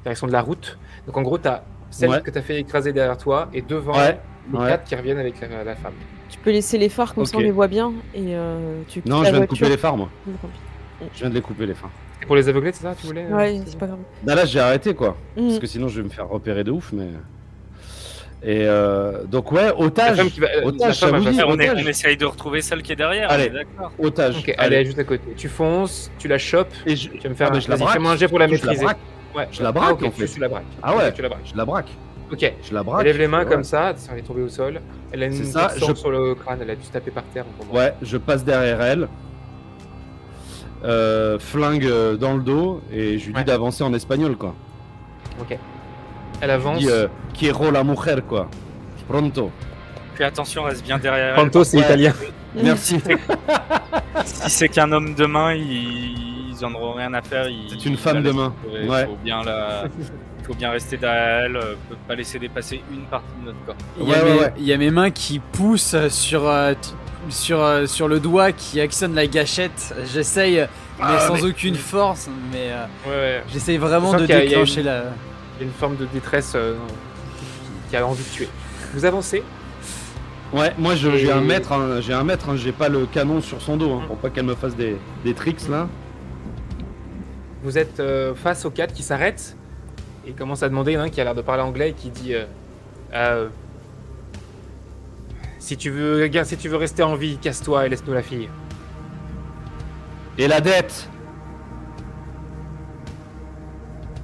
de la route. Donc en gros, t'as celle Ouais. que t'as fait écraser derrière toi et devant Ouais, les ouais. 4 qui reviennent avec la femme. Tu peux laisser les phares comme ça Ok. on les voit bien et tu quittes Non, la je viens de voiture. couper les phares, moi. Non, tant pis. Je viens de les couper les phares. Et pour les aveugler, c'est ça, tu voulais Ouais, c'est pas grave. Bah là, j'ai arrêté quoi. Mhm. Parce que sinon, je vais me faire repérer de ouf, mais. Et donc, ouais, La otage. femme qui va. Otage, la femme ça vous va dit, faire- On otage. essaye de retrouver celle qui est derrière. Allez. on est d'accord. Otage. Ok, elle Allez. est juste à côté. Tu fonces, tu la chopes. Et je... Tu vas me faire Ah, mais un, je la vas-y, braque. fais-moi un jet pour la Je la maîtriser. braque. Ouais. Je la braque, ok, en fait. Tu la braques. Ah ouais. Ok, tu la braques. Je la braque. Ok. Je la braque. Elle lève les mains Ouais. comme ça, attention, elle est tombée au sol. Elle a une C'est ça, petite sorte je- sur le crâne, elle a dû se taper par terre. en tombant. Ouais, je passe derrière elle. Flingue dans le dos et je lui dis Ouais. d'avancer en espagnol quoi. Ok. Elle avance. Je dis quiero la mujer quoi. Pronto. Fais attention, reste bien derrière. elle. Pronto, c'est Ouais. italien. Merci. Si c'est qu'un homme de main, ils en auront rien à faire. C'est une femme de main. Il Ouais. faut bien rester derrière elle, pas laisser dépasser une partie de notre corps. Il y, a Ouais, mes- ouais. il y a mes mains qui poussent sur le doigt qui actionne la gâchette. J'essaye, mais sans aucune force. Mais Ouais. j'essaye vraiment Je sens de qu'il y a- il y a déclencher une- la. Il y a une forme de détresse qui a envie de tuer. Vous avancez. Ouais, moi j'ai Et- un mètre, hein, j'ai pas le canon sur son dos hein, pour pas qu'elle me fasse des tricks là. Vous êtes face aux 4 qui s'arrêtent et commencent à demander. Il y en a un qui a l'air de parler anglais et qui dit si tu veux rester en vie, casse-toi et laisse-nous la fille. Et la dette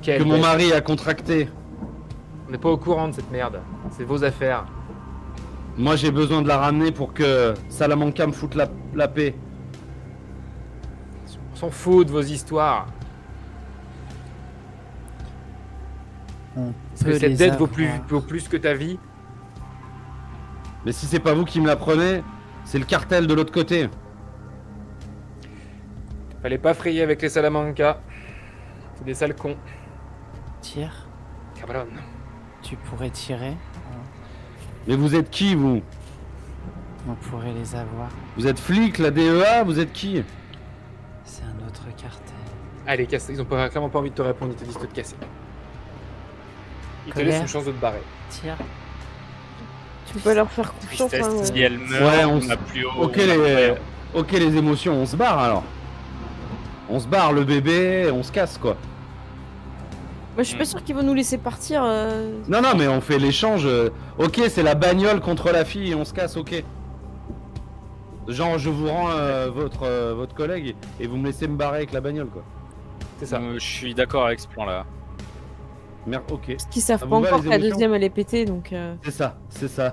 Quelle que mon dette. mari a contractée. On n'est pas au courant de cette merde. C'est vos affaires. Moi j'ai besoin de la ramener pour que Salamanca me foute la paix. On s'en fout de vos histoires. On Parce peut que cette les dette vaut avoir. plus que ta vie. Mais si c'est pas vous qui me la prenez, c'est le cartel de l'autre côté. Fallait pas frayer avec les Salamanca. C'est des sales cons. Tire. Cabron. Tu pourrais tirer. Mais vous êtes qui vous? On pourrait les avoir. Vous êtes flic, la DEA, vous êtes qui? C'est un autre cartel. Allez, casse. Ils ont clairement pas envie de te répondre. Ils te disent de te casser. Ils te Colère. laissent une chance de te barrer. Tire. Tu peux leur faire confiance. Tristesse, hein, si elle meurt, Ouais, on on n'a plus haut. Ok les émotions, on se barre alors. On se barre le bébé, on se casse quoi. Moi, je suis pas sûr qu'ils vont nous laisser partir. Non mais on fait l'échange. Ok, c'est la bagnole contre la fille et on se casse, ok. Genre je vous rends votre collègue et vous me laissez me barrer avec la bagnole quoi. C'est ça. Je suis d'accord avec ce plan-là. Merde, ok. Parce qu'ils savent Ça pas vous va, encore les que la émotions deuxième elle est pétée donc. C'est ça.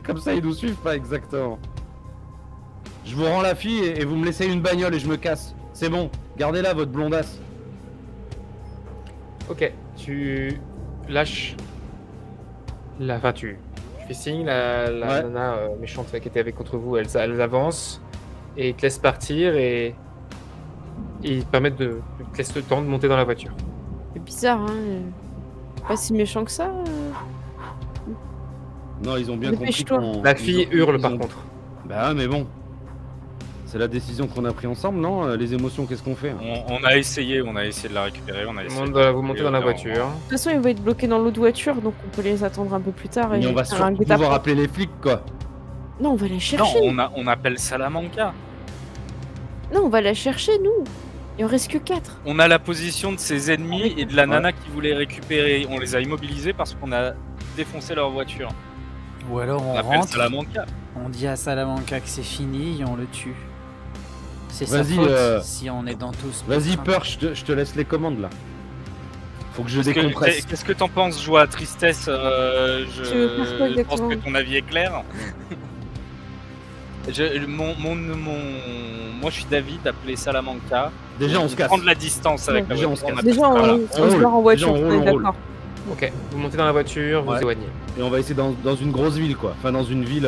Comme ça ils nous suivent pas exactement. Je vous rends la fille et vous me laissez une bagnole et je me casse. C'est bon, gardez-la votre blondasse. Ok, tu lâches Enfin, tu fais signe, la Ouais. nana méchante qui était avec contre vous, elle avance et te laisse partir et ils te permettent te laissent le temps de monter dans la voiture. C'est bizarre, hein. Pas si méchant que ça. Non, ils ont bien compris Dépêche-toi. qu'on... La fille hurle ils par ont- contre. Bah mais bon. C'est la décision qu'on a pris ensemble, non? Les émotions, qu'est-ce qu'on fait? On a essayé de la récupérer, on a essayé. Vous montez dans la voiture. De toute façon, ils vont être bloqués dans l'autre voiture, donc on peut les attendre un peu plus tard. Mais et on va faire un surtout guet-apens. pouvoir appeler les flics, quoi. Non, on va la Non, chercher. on appelle Salamanca. Non, on va la chercher, nous. Il en reste que 4. On a la position de ses ennemis et de la nana qui voulait récupérer. On les a immobilisés parce qu'on a défoncé leur voiture. Ou alors On on appelle rentre, Salamanca. on dit à Salamanca que c'est fini et on le tue. C'est sa Vas-y, faute si on est dans tous. Vas-y, Peur, je te laisse les commandes, là. Faut que je décompresse. Qu'est-ce que t'en penses, Joie? Tristesse, Tu veux faire quoi je pense exactement que ton avis est clair. Moi, je suis d'avis d'appeler Salamanca. Déjà, on se casse. Prendre la distance avec Ouais. la Déjà, voiture. on se casse. Déjà, Voilà. on se barre en voiture, Déjà, on on est roule, on roule. d'accord. Ok, vous montez dans la voiture, vous Ouais. éloignez. Et on va essayer dans une grosse ville, quoi. Enfin, dans une ville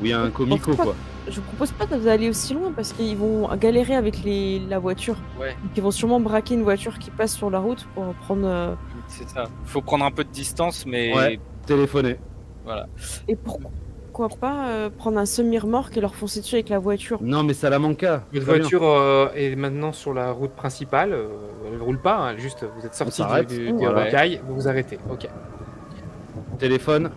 où il y a un comico, Pense pas. quoi. Je propose pas d'aller aussi loin parce qu'ils vont galérer avec la voiture. Ouais. Donc, ils vont sûrement braquer une voiture qui passe sur la route pour prendre. C'est ça. Faut prendre un peu de distance, mais Ouais. Téléphoner. voilà. Et pourquoi pas prendre un semi-remorque et leur foncer dessus avec la voiture. Non, mais Salamanca. Votre très bien. voiture est maintenant sur la route principale. Elle ne roule pas, hein, juste vous êtes sorti s'arrête. du Voilà. rocaille, vous vous arrêtez. Ok. Téléphone.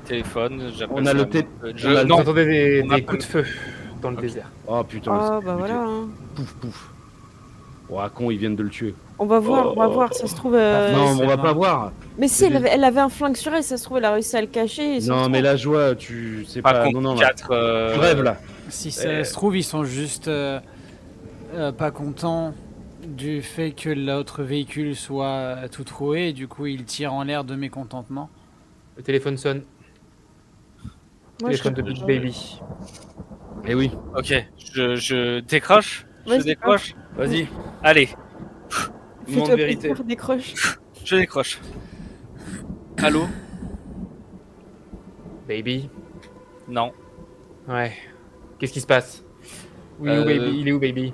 Téléphone, j'appelle On a le Salamanca. on a le Vous Non, entendez on des appelle- coups de feu dans le Ok. désert. Oh putain. Ah c'est bah buté. voilà. Hein. Pouf, pouf. Oh, con, ils viennent de le tuer. On va voir, ça se trouve. non, c'est on va bon. pas voir. Mais si, c'est elle avait un flingue sur elle, ça se trouve, elle a réussi à le cacher. Et Non, mais la joie, tu sais pas pas. contre Non, non, là. 4. Tu rêves, là. Si ça se trouve, ils sont juste pas contents du fait que l'autre véhicule soit tout troué et du coup ils tirent en l'air de mécontentement. Le téléphone sonne. Téléphone de Big Baby. Eh oui. Ok, je décroche. Je Vas-y, décroche. Vas-y. Allez, Moment de Fais-toi vérité. plaisir, décroche. je décroche. Allô? Baby. Non. Ouais. Qu'est-ce qui se passe? Où il est où, Baby? Il est où, Baby?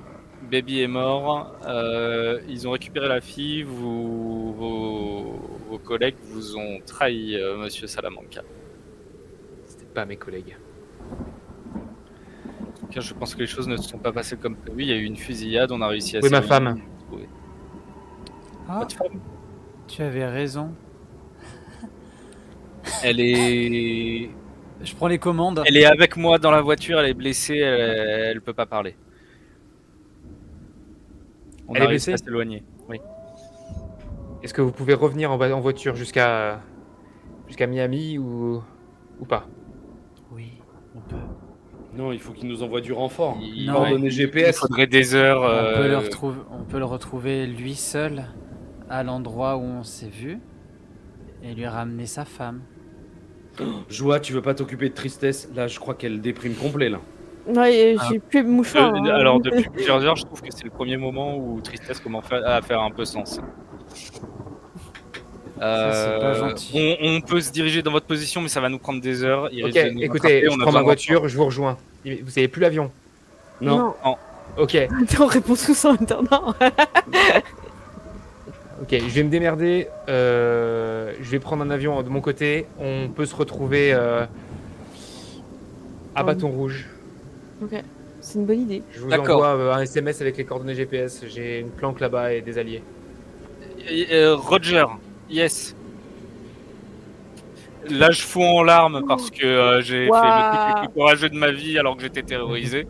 Baby est mort. Ils ont récupéré la fille. Vos collègues vous ont trahi, Monsieur Salamanca. C'était pas mes collègues. Car je pense que les choses ne se sont pas passées comme prévu. Il y a eu une fusillade. On a réussi à. Oui, ma s'éloigner. femme. Ah, Votre femme. tu avais raison. Elle est. Je prends les commandes. Elle est avec moi dans la voiture. Elle est blessée. Elle peut pas parler. On Elle a est réussi à blessée s'éloigner. Oui. Est-ce que vous pouvez revenir en voiture jusqu'à Miami ou pas? Oui, on peut. Non, il faut qu'ils nous envoient du renfort. Il- Non. Coordonnées Il GPS. faudrait des heures. On peut le retrouver lui seul à l'endroit où on s'est vu et lui ramener sa femme. Joie, tu veux pas t'occuper de tristesse? Là, je crois qu'elle déprime complet, là. Ouais, j'ai plus de mouchoir. hein. Alors depuis plusieurs heures, je trouve que c'est le premier moment où tristesse commence à faire un peu sens. Ça, c'est pas gentil. On peut se diriger dans votre position, mais ça va nous prendre des heures. Il Ok, risque de nous écoutez, rattraper, je on a prends besoin ma voiture, je vous rejoins. Vous avez plus l'avion? Non. Ok, On répond tous en attendant. ok, je vais me démerder. Je vais prendre un avion de mon côté. On peut se retrouver à Bâton Rouge. Ok, c'est une bonne idée. Je vous D'accord. envoie un SMS avec les coordonnées GPS. J'ai une planque là-bas et des alliés. Roger, yes. Là, je fous en larmes parce que j'ai fait le truc le plus courageux de ma vie alors que j'étais terrorisé.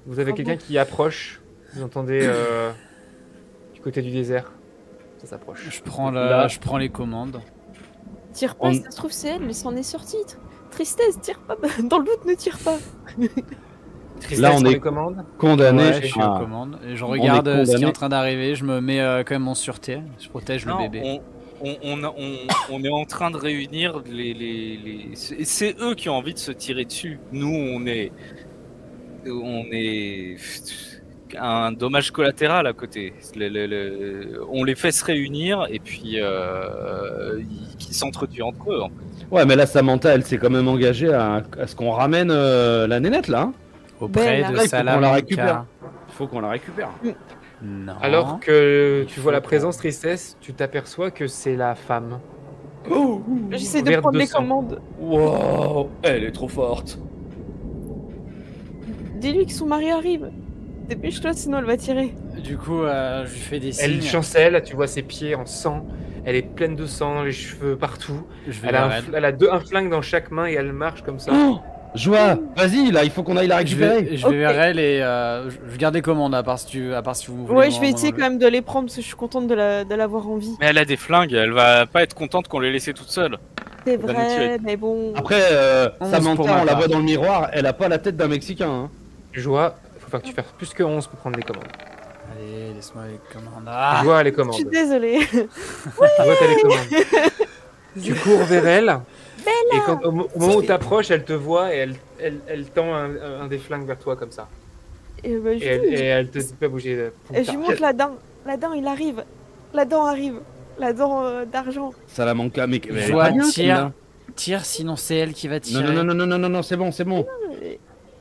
Vous avez Bravo. quelqu'un qui approche. Vous entendez du côté du désert. Ça s'approche. Je prends Là. je prends les commandes. Tire pas, On- ça se trouve, c'est elle, mais s'en est sortie. Tristesse, tire pas. Dans le doute, ne tire pas. Tristesse Là, on sur est- les commandes. Condamné. Ouais, je suis à- aux commandes. Et je regarde ce qui est condamné. en train d'arriver. Je me mets quand même en sûreté. Je protège Non, le bébé. on est en train de réunir c'est eux qui ont envie de se tirer dessus. Nous, on est un dommage collatéral à côté. On les fait se réunir et puis qu'ils s'entretuent entre eux. En fait. Ouais, mais là, Samantha, elle s'est quand même engagée à ce qu'on ramène la nénette, là. Hein. Auprès Ben, de là, il faut qu'on la Salamanca. récupère. Il faut qu'on la récupère. Non. Alors que Il tu vois la faut présence tristesse, tu t'aperçois que c'est la femme. J'essaie de Vert prendre de les sang. commandes. Wow, elle est trop forte. Dis-lui que son mari arrive. Dépêche-toi, sinon elle va tirer. Du coup, je lui fais des signes. Elle chancelle, tu vois ses pieds en sang. Elle est pleine de sang, les cheveux partout. Je vais Elle a, vers elle. elle a un flingue dans chaque main et elle marche comme ça. Oh, Joie, vas-y, là, il faut qu'on aille la Je récupérer. vais Ok. vers elle et je garde les commandes à part si vous voulez. Ouais, je vais essayer quand même de les prendre parce que je suis contente de l'avoir en vie. Mais elle a des flingues, elle va pas être contente qu'on les laisse toute seule. C'est va nous tuer. vrai, mais bon. Après, 11 Samantha, pour ma on la part. voit dans le miroir, elle a pas la tête d'un Mexicain. Hein. Joie, il faut faire que tu fasses plus que 11 pour prendre les commandes. Allez, laisse-moi les commandes. Ah, Joie a les Je commandes. suis désolée. Joie, t'as les commandes. Tu cours vers elle. Et quand, au moment où t'approches, elle te voit et elle tend un des flingues vers toi comme ça. Et, bah, Et elle te dit pas bouger. et je lui montre la dent. La dent, il arrive. La dent arrive. La dent d'argent. Salamanca, mais elle est Joie, pas bien, tire. celle-là. Tire, sinon c'est elle qui va tirer. Non, c'est bon.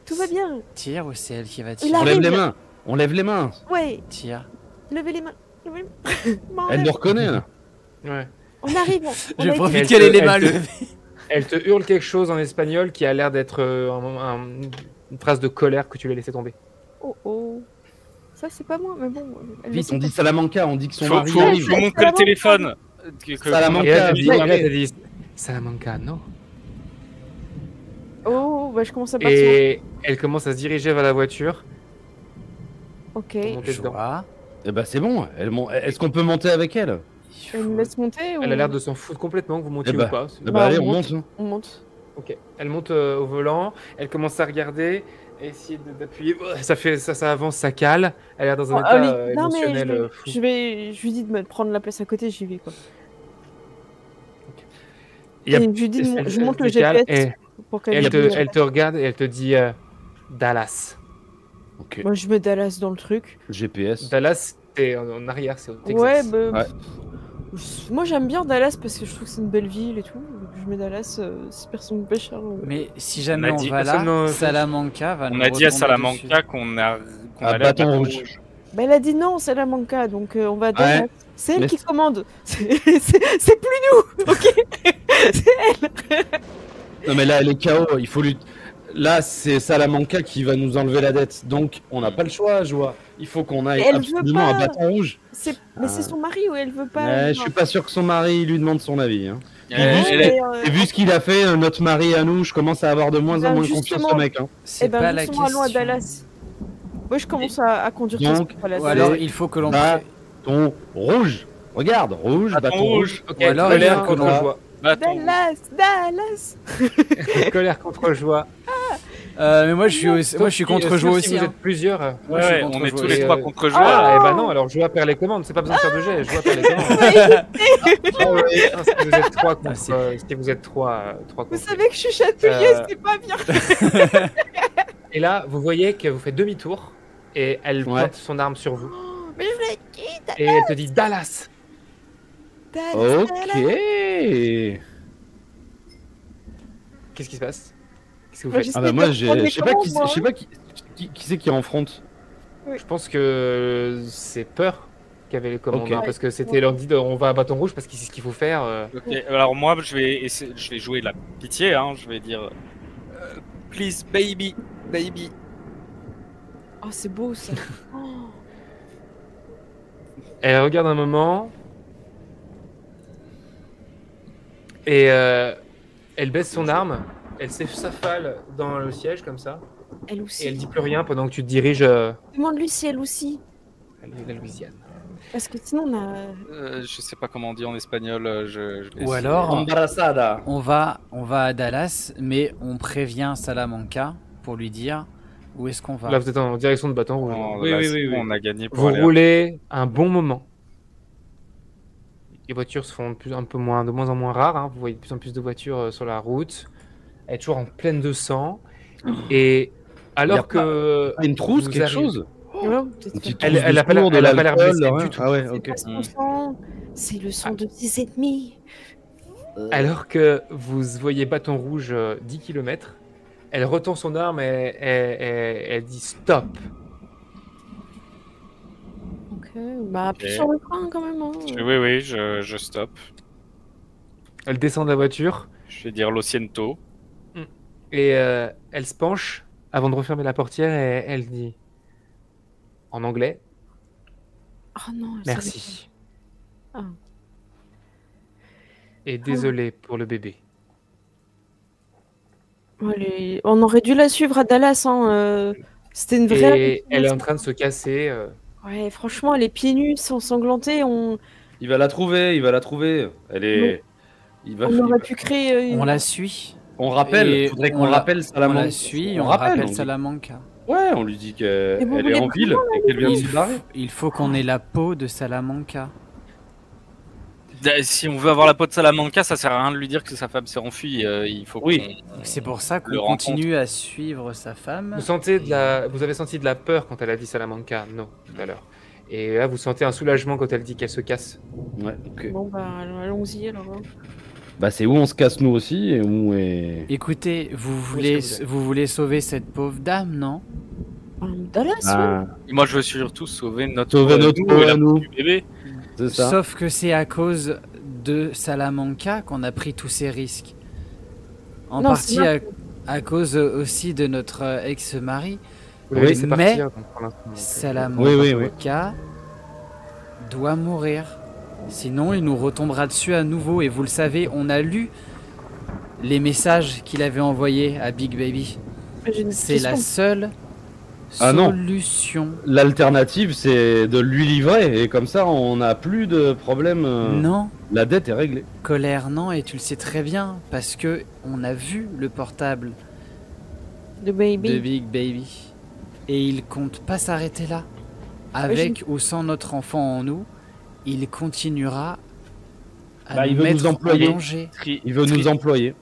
Tout va bien. Tire ou c'est elle qui va Il tirer On arrive. lève les mains. On lève les mains. Ouais, Tire. levez les mains. Levez les mains. M'en Elle lève. nous reconnaît. Là. Ouais. On arrive. On Je a profite Elle qu'elle ait te- les elle mains te- levées. Elle te hurle quelque chose en espagnol qui a l'air d'être une phrase de colère que tu l'as laissé tomber. Oh oh. Ça, c'est pas moi, mais bon. elle Vite, le on sait dit Salamanca, on dit que son Faut mari arrive. montrer le Salamanca. téléphone. Salamanca. Et là, Manca, elle te dit Salamanca, non. pas. Oh, bah je commence à partir. Et elle commence à se diriger vers la voiture. Ok. Pour monter dedans. Joie. Eh ben c'est bon. Est-ce qu'on peut monter avec elle? Il Elle faut- me laisse monter ou... Elle a l'air de s'en foutre complètement que vous montiez Eh ben, ou pas. Eh ben Bah, allez, on on monte. On monte. Ok. Elle monte au volant. Elle commence à regarder. Essayer d'appuyer. Ça avance, ça cale. Elle a l'air dans un Oh, état allez. Non, mais émotionnel fou. je lui dis de me prendre la place à côté, j'y vais quoi. Il y a- Et je lui dis, elle- je elle monte se le cale GPS pour qu'elle me dise- elle te regarde et elle te dit Dallas. Ok. Moi, je me Dallas dans le truc. GPS. Dallas, c'est en arrière, c'est au Texas. Ouais, bah. Ouais. Moi, j'aime bien Dallas parce que je trouve que c'est une belle ville et tout. Donc, je mets Dallas si personne me pêche. Mais si jamais On a on dit va personne là, ne- Salamanca va On nous a dit à retomber Salamanca dessus. qu'on À allait bâton rouge. Bah, elle a dit non, c'est la Manca, donc on va à Dallas. Ouais. C'est elle Mais qui commande. C'est plus nous, ok. C'est elle. Non mais là elle est KO, il faut lui... Là c'est Salamanca qui va nous enlever la dette, donc on n'a pas le choix, Joie. Il faut qu'on aille Elle veut absolument à pas. bâton rouge. Mais c'est son mari ou elle veut pas. Ouais, je suis pas sûr que son mari lui demande son avis. Hein. Et vu ce qu'il a fait, notre mari à nous, je commence à avoir de moins en Ben, moins justement. confiance au mec. Hein. C'est Eh ben, pas la justement, allons à question. Dallas. Moi, je commence à conduire Donc, tout Dallas. Ou alors il faut que l'on. Bâton rouge. Regarde, rouge, Bâton bâton rouge. Ok, Ou alors, colère il y a- contre voilà. joie. Dallas. Colère contre joie. Mais moi je suis contre Sauf joie si aussi. vous hein. êtes plusieurs. Moi, je suis Ouais, contre on est Joie. tous les Et, trois contre Joie, Joie. eh ben non, alors Joie perd les commandes, c'est pas besoin de faire de jet, Joie perd les commandes. Non, si vous êtes trois contre, si vous êtes trois Vous contre. savez que je suis chatouilleuse, Euh, c'est pas bien. Et là, vous voyez que vous faites demi-tour et elle Ouais. pointe son arme sur vous Mais je l'ai dit, et elle te dit Dallas. Dallas. Ok. Qu'est-ce qui se passe? Qu'est-ce que vous Moi, faites? j'essaie Ah bah de moi reprendre je les sais pas commandes, moi. je sais pas qui c'est qui est en front. Je pense que c'est peur qui avait les commandes, Ok. hein, parce que c'était leur dit on va à bâton rouge parce qu'ils sait ce qu'il faut faire. Ok, alors moi je vais jouer la pitié, hein. Je vais dire please baby, baby. Oh, c'est beau ça. Oh. Elle regarde un moment et elle baisse son arme, elle s'affale dans le siège comme ça Elle et aussi. elle dit plus rien pendant que tu te diriges Demande-lui si elle aussi. à la Louisiane. Parce que sinon, on a. Je sais pas comment on dit en espagnol. Je vais Ou essayer. alors Embarazada. on va à Dallas, mais on prévient Salamanca pour lui dire où est-ce qu'on va. Là vous êtes en direction de bâton rouge. Non, Oui, là, oui, c'est oui, bon, oui. on a gagné pour Vous aller à- roulez un bon moment. Les voitures se font de moins en moins rares. Hein. Vous voyez de plus en plus de voitures sur la route. Elle est toujours en pleine de sang. Et Y a alors que Une trousse, vous quelque arrivez- chose. Ouais, peut-être Une petite que- trousse Elle a de pas l'air- secours, de elle a pas l'air l'alcool, blessée rien. du tout. Ah ouais, C'est ok. pas son sang, c'est le sang de ses ennemis. Alors que vous voyez Bâton Rouge 10 km, elle retend son arme et elle dit stop. Ok, bah appuie Ok. sur le frein quand même. Hein. Oui, je stoppe. Elle descend de la voiture Je vais dire lo siento. et elle se penche avant de refermer la portière et elle dit en anglais Oh non, elle savait merci. pas. Ah. Et désolé pour le bébé. On aurait dû la suivre à Dallas. Hein. C'était une vraie. Et elle est en train de se casser. Ouais, franchement, elle est pieds nus, ensanglantée. Il va la trouver, il va la trouver. Elle est. On aurait pu créer. On la suit. On rappelle, Et faudrait on qu'on la- rappelle On Salamanca. la suit, on rappelle, rappelle on dit- Salamanca. Ouais, on lui dit qu'elle Mais vous est voulez en ville et qu'elle vient de se barrer. Il faut qu'on ait la peau de Salamanca. Si on veut avoir la peau de Salamanca, ça sert à rien de lui dire que sa femme s'est enfuie. Il faut Oui. C'est pour ça Le qu'on rencontre. continue à suivre sa femme. Vous avez senti de la peur quand elle a dit Salamanca, non, tout à l'heure. Et là, vous sentez un soulagement quand elle dit qu'elle se casse. Ouais, ok. Bon, bah, allons-y alors. Hein. Bah, c'est où on se casse nous aussi et où est. Écoutez, vous est-ce que vous voulez sauver cette pauvre dame, non? Dallas, ouais. Ah, Moi, je veux surtout sauver notre Sauver notre nous peau et la à nous. peau du bébé. c'est ça. Sauf que c'est à cause de Salamanca qu'on a pris tous ces risques. En Non, partie c'est à cause aussi de notre ex-mari. Vous l'avez Oui, laissé mais partir, donc, pour l'instant. Salamanca doit mourir. Sinon, il nous retombera dessus à nouveau. Et vous le savez, on a lu les messages qu'il avait envoyés à Big Baby. J'ai une C'est la question. seule Ah non. solution. L'alternative, c'est de lui livrer et comme ça, on n'a plus de problème. Non, La dette est réglée. colère, non, et tu le sais très bien, parce que on a vu le portable De baby. de Big Baby. Et il compte pas s'arrêter là. Avec ou sans notre enfant en nous, il continuera à Bah, nous il veut nous mettre en employer. danger. Il veut nous employer.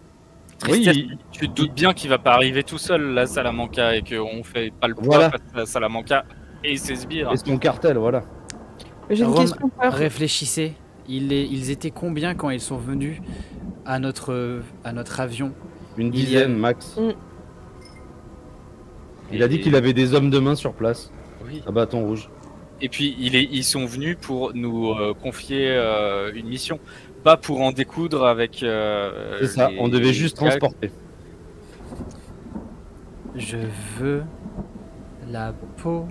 Tristesse, Oui, tu te doutes bien qu'il va pas arriver tout seul, là, Salamanca, et qu'on fait pas le poids Voilà. face à Salamanca et ses sbires. et son cartel, voilà. J'ai une Rome, question. Peur. Réfléchissez, ils étaient combien quand ils sont venus à notre avion? Une Il y a- dizaine, max. Mm. Il a dit qu'il avait des hommes de main sur place. Oui. À bâton rouge. Et puis, ils sont venus pour nous confier une mission, pas pour en découdre avec. C'est ça, on devait juste gars. transporter. Je veux la peau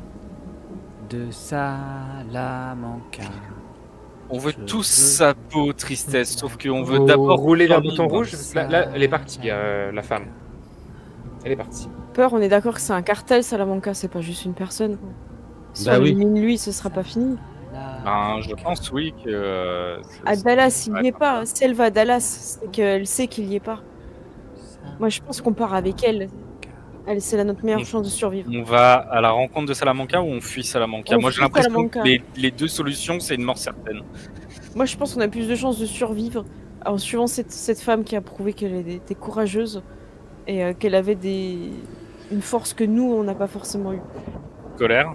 de Salamanca. On veut Je tous veux- sa peau, tristesse, sauf qu'on veut Vous d'abord. roulez vers le survivre. bouton rouge. Là, elle est partie, la femme. Elle est partie. Peur, on est d'accord que c'est un cartel, Salamanca, c'est pas juste une personne. Quoi. Si Bah on oui. élimine lui, ce sera pas fini. Ben, je pense, oui, que. À Dallas, il y est pas. Si elle va à Dallas, c'est qu'elle sait qu'il y est pas. Moi, je pense qu'on part avec elle. Elle, c'est notre meilleure chance de survivre. On va à la rencontre de Salamanca ou on fuit Salamanca? On Moi, j'ai fuit l'impression Salamanca. que les deux solutions, c'est une mort certaine. Moi, je pense qu'on a plus de chances de survivre en suivant cette femme qui a prouvé qu'elle était courageuse et qu'elle avait une force que nous, on n'a pas forcément eu. Colère.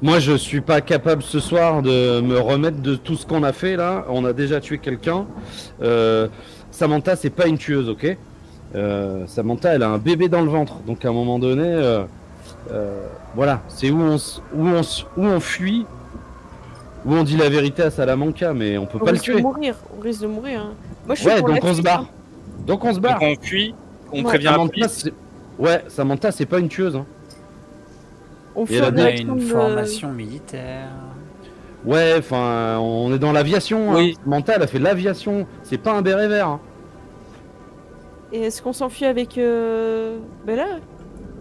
Moi, je suis pas capable ce soir de me remettre de tout ce qu'on a fait là. On a déjà tué quelqu'un. Samantha, c'est pas une tueuse, ok? Samantha, elle a un bébé dans le ventre. Donc à un moment donné, voilà, c'est où on fuit, où on dit la vérité à Salamanca, mais on peut On pas le risque de tuer. mourir. On risque de mourir. Hein. Moi, je suis Ouais, pour donc la on se fuite, barre. hein. Donc on se barre. Donc on fuit, on Ouais. prévient la Samantha, police. Samantha, c'est pas une tueuse. Hein. On Et fait elle a un On a action une de- formation militaire. Ouais, enfin, on est dans l'aviation. Oui. Hein. Samantha, elle a fait de l'aviation. C'est pas un béret vert. Hein. Et est-ce qu'on s'enfuit avec Bella?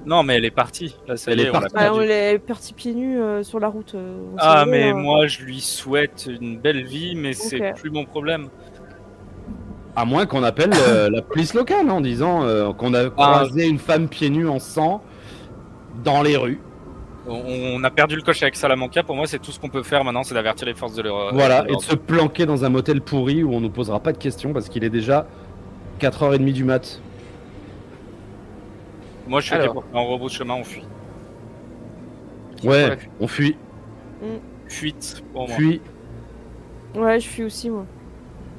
Non, mais elle est partie. Là, ça Elle y est est, on l'a partie. Bah, perdue. on est parti pieds nus sur la route. On Ah, s'en mais va, moi, je lui souhaite une belle vie, mais c'est Ok. plus mon problème. À moins qu'on appelle la police locale en disant qu'on a croisé une femme pieds nus en sang dans les rues. On a perdu le coche avec Salamanca. Pour moi, c'est tout ce qu'on peut faire maintenant, c'est d'avertir les forces de l'ordre. Voilà, et de se planquer dans un motel pourri où on nous posera pas de questions parce qu'il est déjà 4h30 du mat. Moi, je suis OK Alors. pour faire un rebrousse chemin, on fuit. qui prend la Ouais, fuite. on fuit. Fuite pour moi. Fuit. Ouais, je fuis aussi, moi.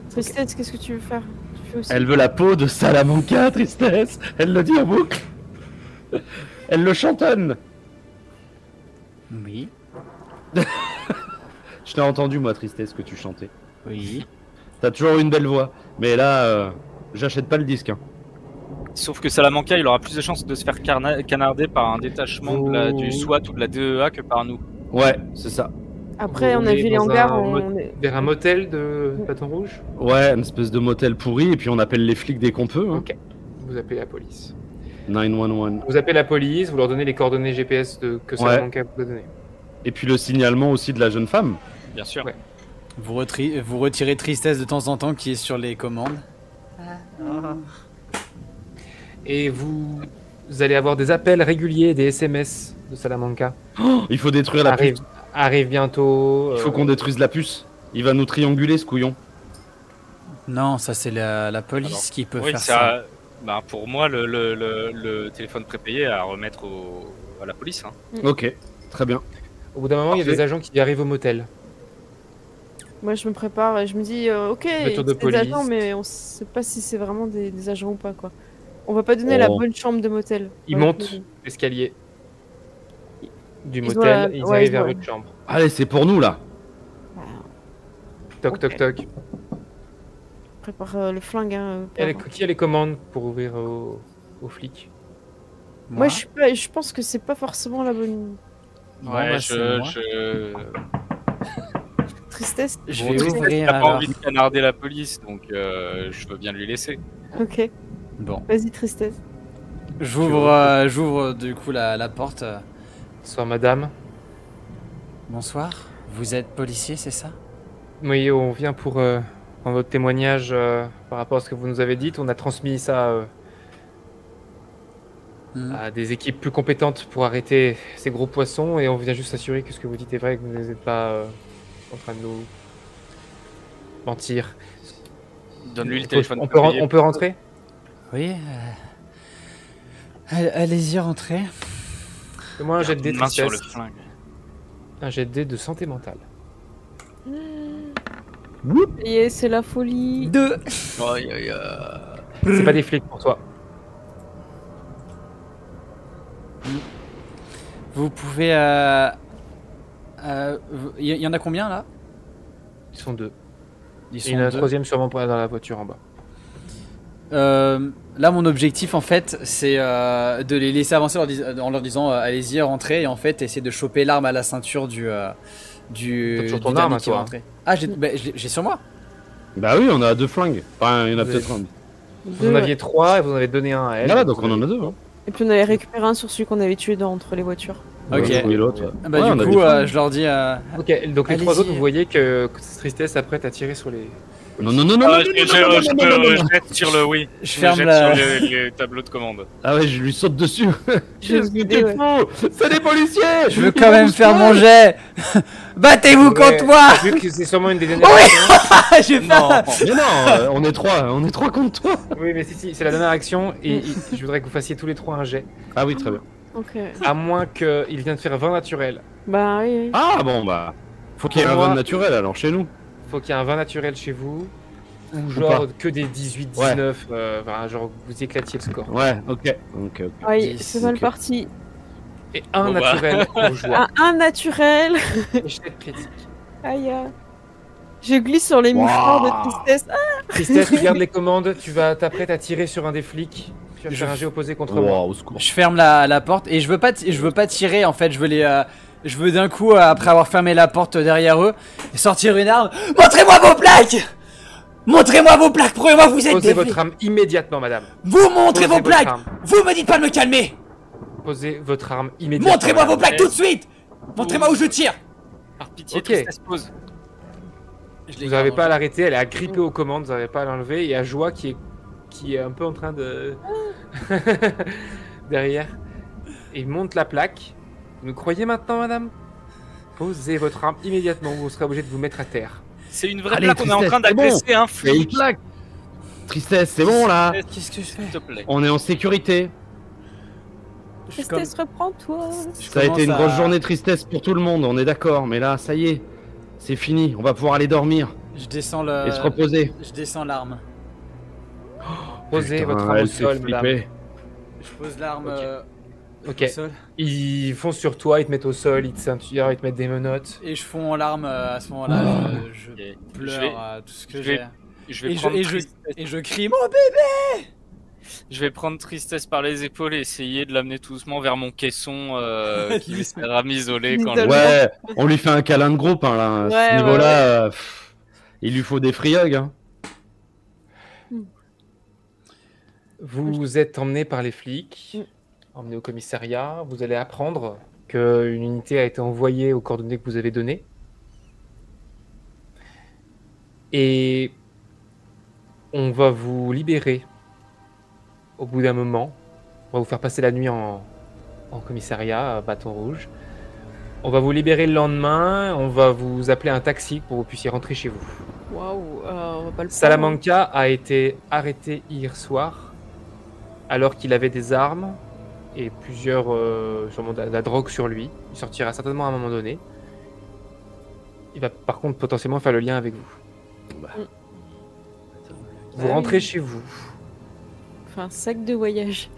Tristesse, qu'est-ce que tu veux faire? Tu fais aussi. Elle veut la peau de Salamanca, Tristesse. Elle le dit en boucle. Elle le chantonne. Oui. Je t'ai entendu, moi, Tristesse, que tu chantais. Oui. T'as toujours une belle voix. Mais là, j'achète pas le disque. Hein. Sauf que Salamanca, il aura plus de chances de se faire canarder par un détachement du SWAT ou de la DEA que par nous. Ouais, c'est ça. Après, Vous on a roulez vu les dans hangars, un on est... Vers un motel de bâton rouge. Ouais, une espèce de motel pourri, et puis on appelle les flics dès qu'on peut. Hein. Ok. Vous appelez la police. 911. Vous appelez la police, vous leur donnez les coordonnées GPS que Salamanca vous a donné. Et puis le signalement aussi de la jeune femme. Bien sûr. Ouais. Vous retirez Tristesse de temps en temps qui est sur les commandes. Et vous allez avoir des appels réguliers, des SMS de Salamanca. Il faut détruire la puce. Arrive bientôt. Il faut qu'on détruise la puce. Il va nous trianguler, ce couillon. Non, ça c'est la police Alors, qui peut Oui, faire ça. Bah, pour moi, le téléphone prépayé à remettre à la police. Hein. Ok, très bien. Au bout d'un moment, il y a Parfait. des agents qui arrivent au motel. Moi, je me prépare et je me dis, ok, Voiture de c'est des police. agents, mais on sait pas si c'est vraiment des agents ou pas, quoi. On va pas donner la Oh. bonne chambre de motel. Ils Ouais, montent l'escalier du Ils ont motel, la- ils ouais, arrivent ils vers ont- votre chambre. Allez, c'est pour nous, là. Toc, Ok. toc, toc. Prépare le flingue, hein. Qui a les commandes pour ouvrir aux flics? Moi, je pense que c'est pas forcément la bonne Bon, Ouais, bah, c'est moi. tristesse. Je Bon, vais Tristesse, ouvrir il a pas alors. envie de canarder la police, donc je veux bien lui laisser. Ok, Bon. vas-y, tristesse. J'ouvre du coup la porte. Bonsoir madame. Bonsoir. Vous êtes policier, c'est ça? Oui, on vient pour prendre votre témoignage par rapport à ce que vous nous avez dit. On a transmis ça Hmm. à des équipes plus compétentes pour arrêter ces gros poissons et on vient juste s'assurer que ce que vous dites est vrai et que vous n'êtes pas en train de nous mentir. Donne-lui le téléphone On peut prépayé. rentrer? Oui. Allez-y, rentrez. Fais-moi un jet de dé de Main sur le tristesse. flingue. Un jet de dé de santé mentale. Et c'est la folie. 2. Aïe, aïe, aïe. C'est pas des flics pour toi. Vous pouvez. Il y en a combien là? Ils sont deux. Ils Et sont il y en a un deux. troisième sûrement dans la voiture en bas. Là, mon objectif en fait, c'est de les laisser avancer en leur disant allez-y, rentrez, et en fait, essayer de choper l'arme à la ceinture du. T'as toujours ton du arme, dernier qui va toi, rentrer. Ah, j'ai sur moi. Bah oui, on a 2 flingues. Enfin, il y en a Vous peut-être un. Vous en aviez 3 et vous en avez donné un à elle. Voilà, donc on en a 2. Hein. Et puis on avait récupéré un sur celui qu'on avait tué entre les voitures. Ok. Ouais, et l'autre. Ouais. Bah, Ouais, on du a coup, des flingues. je leur dis. Ok, donc les Allez-y. 3 autres, vous voyez que Tristesse s'apprête à tirer sur les. Non, non, non, non, Ah, non, je non, non, non, non, non, non, non. jette sur le oui. Je Je ferme jette la. sur les tableaux de commande. Ah ouais, je lui saute dessus. Je Qu'est-ce que vais tu ouais. fous? C'est des policiers. Je veux quand même faire mon jet. Battez-vous contre moi. Vu que c'est sûrement une des dernières. Oui. actions. J'ai Non. pas. Mais non, on est 3 contre toi. Oui, mais si, c'est la dernière action et je voudrais que vous fassiez tous les 3 un jet. Ah oui, très bien. Ok. À moins qu'il vienne de faire 20 naturel. Bah oui, oui. Ah bon, bah. Faut qu'il y ait un Moi- vin naturel alors chez nous. Faut qu'il y ait un 20 naturel chez vous. Ou Ou genre pas. que des 18, 19. Enfin, genre vous éclatiez le score. Ouais, ok. Ok. Aïe, 10, c'est mal ok. parti. Et un Bon, bah. naturel pour joie. Un naturel. Échec critique. Aïe. Je glisse sur les mouchoirs de tristesse. Ah, Tristesse, tu gardes les commandes. Tu vas t'apprêter à tirer sur un des flics. Tu vas faire un jet opposé contre moi. Wow, au secours. Je ferme la porte et je veux pas tirer en fait. Je veux d'un coup après avoir fermé la porte derrière eux sortir une arme. Montrez-moi vos plaques. Montrez-moi vos plaques. Prouvez-moi que vous êtes Posez des votre flics. arme immédiatement, madame. Vous montrez Posez vos votre plaques. arme. Vous me dites pas de me calmer. Posez votre arme immédiatement. Montrez-moi vos madame. plaques tout de suite. Montrez-moi où je tire. Par pitié, Ok. Tristesse pose. Vous n'avez pas à l'arrêter, elle est agrippée aux commandes, vous n'avez pas à l'enlever. Et à Joie qui est un peu en train de. derrière. Et il monte la plaque. Vous nous croyez maintenant, madame? Posez votre arme immédiatement ou vous serez obligé de vous mettre à terre. C'est une vraie Allez, plaque, on est en train Tristesse, c'est d'agresser un C'est une flic. plaque. Tristesse, c'est bon là. Qu'est-ce que je fais? S'il te plaît. On est en sécurité. Tristesse, reprends-toi. Ça a été une grosse journée de tristesse pour tout le monde, on est d'accord, mais là, ça y est, c'est fini, on va pouvoir aller dormir Je descends et se reposer. Je descends l'arme. Posez Putain, votre arme au elle fait sol, madame. flipper. Je pose l'arme Ok. au sol. Ils foncent sur toi, ils te mettent au sol, ils te ceinturent, ils te mettent des menottes. Et je fonds en larmes à ce moment-là. Je Ok. pleure Je vais- à tout ce que je vais- j'ai. Je vais Et, prendre et je crie mon bébé. Je vais prendre Tristesse par les épaules et essayer de l'amener tout doucement vers mon caisson qui lui sera isolé quand Isolé. Ouais, on lui fait un câlin de groupe, hein, là, à Ouais, ce niveau-là, il lui faut des free-hugs. Hein. Vous êtes emmené par les flics, emmené au commissariat. Vous allez apprendre qu'une unité a été envoyée aux coordonnées que vous avez données. Et on va vous libérer au bout d'un moment. On va vous faire passer la nuit en commissariat à Bâton Rouge. On va vous libérer le lendemain. On va vous appeler un taxi pour que vous puissiez rentrer chez vous. Waouh, on va pas le Salamanca a été arrêté hier soir alors qu'il avait des armes et plusieurs sûrement de la drogue sur lui. Il sortira certainement à un moment donné. Il va par contre potentiellement faire le lien avec vous. Vous rentrez chez vous. Enfin, un sac de voyage.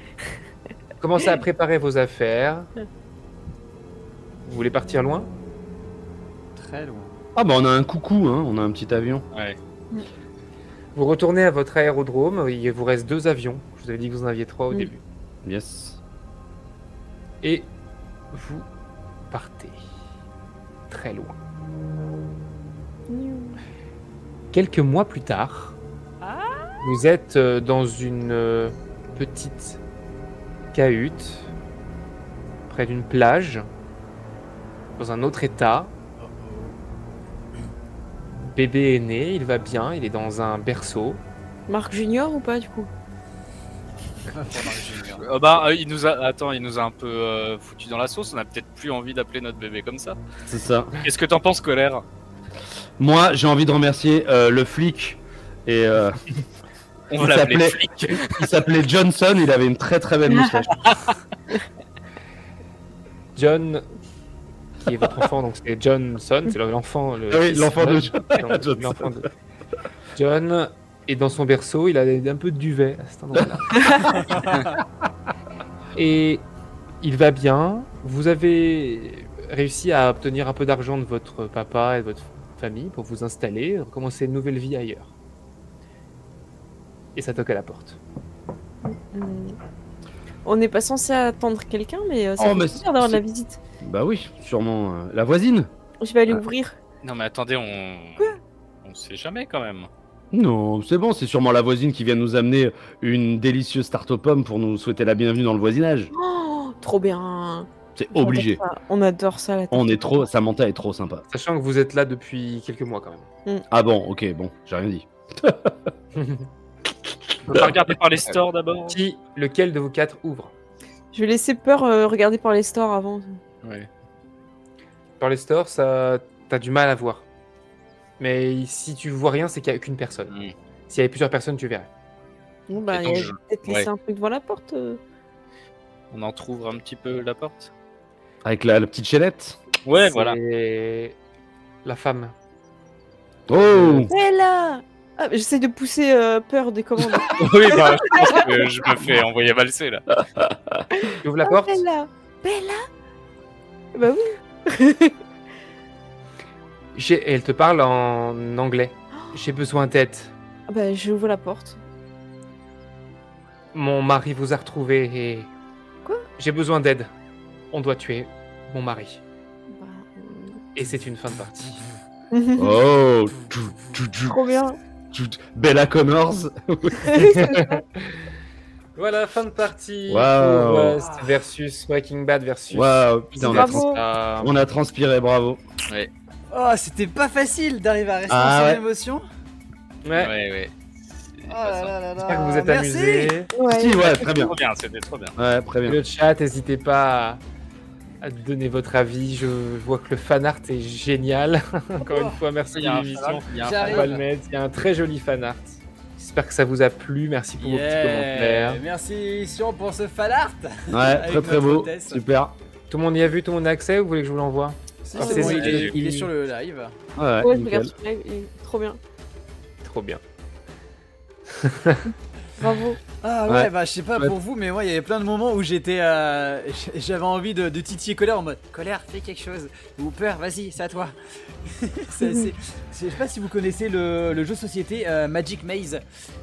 Commencez à préparer vos affaires. Vous voulez partir loin? Très loin. Ah bah on a un coucou, hein, on a un petit avion. Ouais. Vous retournez à votre aérodrome. Il vous reste 2 avions. Je vous avais dit que vous en aviez 3 au début. Yes. Et vous partez très loin. Quelques mois plus tard, vous êtes dans une petite cahute près d'une plage, dans un autre état. Bébé est né, il va bien, il est dans un berceau. Marc Junior ou pas du coup? Il nous a un peu foutu dans la sauce. On a peut-être plus envie d'appeler notre bébé comme ça. C'est ça. Qu'est-ce que t'en penses, Colère? Moi, j'ai envie de remercier le flic et On va l'appeler s'appelait- flic. il s'appelait Johnson, il avait une très très belle moustache. John, qui est votre enfant, donc c'est Johnson, c'est l'enfant. Oui, l'enfant de John. Donc, l'enfant de John est dans son berceau, il a un peu de duvet à cet endroit-là. Et il va bien. Vous avez réussi à obtenir un peu d'argent de votre papa et de votre famille pour vous installer, recommencer une nouvelle vie ailleurs. Et ça toque à la porte. On n'est pas censé attendre quelqu'un, mais ça fait mais plaisir d'avoir de la c'est- visite. Bah oui, sûrement la voisine. Je vais aller ouvrir. Non mais attendez, on sait jamais quand même. Non, c'est bon, c'est sûrement la voisine qui vient nous amener une délicieuse tarte aux pommes pour nous souhaiter la bienvenue dans le voisinage. Oh, trop bien. C'est obligé. On adore ça, la tarte. On est trop, Samantha est trop sympa. Sachant que vous êtes là depuis quelques mois quand même. Ah bon, ok, bon, j'ai rien dit. On va regarder par les stores d'abord. Lequel de vous 4 ouvre? Je vais laisser peur regarder par les stores avant. Ouais. Par les stores, ça, t'as du mal à voir. Mais si tu vois rien, c'est qu'il n'y a qu'une personne. S'il y avait plusieurs personnes, tu verrais. Bon, bah, Et il donc, y a peut-être laissé un truc devant la porte. On entrouvre un petit peu la porte. Avec la petite chaînette. Ouais, voilà. C'est la femme. Oh Bella. Ah, j'essaie de pousser peur des commandes. Oui, bah, je pense que je me fais envoyer valser là. Tu ouvres la porte. Bella. Bella. Bah oui. Et elle te parle en anglais. J'ai besoin d'aide. Ah bah, j'ouvre la porte. Mon mari vous a retrouvé et... Quoi? J'ai besoin d'aide. On doit tuer mon mari. Bah, Et c'est une fin de partie. Oh Trop bien. Bella Connors. Voilà, fin de partie. Wow. Pour Rust versus Breaking Bad versus... Waouh, putain, Bravo. on a transpiré, bravo. Oh, c'était pas facile d'arriver à rester Ah dans ouais. son émotion. Ouais. Ouais. Oh là là là J'espère que vous là. êtes Merci. amusés. Ouais. Si, ouais, très bien. Trop bien, c'était trop bien. Ouais, très bien. Le chat, n'hésitez pas à donner votre avis. Je vois que le fan art est génial. Encore une fois, merci Il y a un de l'émission. il y a un J'arrive. On va le mettre. Il y a un très joli fan art. J'espère que ça vous a plu. Merci pour vos petits commentaires. Merci Sion pour ce fan art. Ouais, Avec très très notre beau. hôtesse. Super. Tout le monde y a vu, tout le monde a accès ou vous voulez que je vous l'envoie? Si, Ah, c'est c'est bon, ça, il est sur le live. Ouais, Ouais, je nickel. regarde sur live, il est trop bien. Trop bien. Bravo. Ah ouais, Ouais. bah je sais pas Ouais. pour vous, mais moi il y avait plein de moments où j'étais, j'avais envie de titiller Colère en mode Colère, fais quelque chose. Ou Peur, vas-y, c'est à toi. Je sais pas si vous connaissez le jeu société Magic Maze,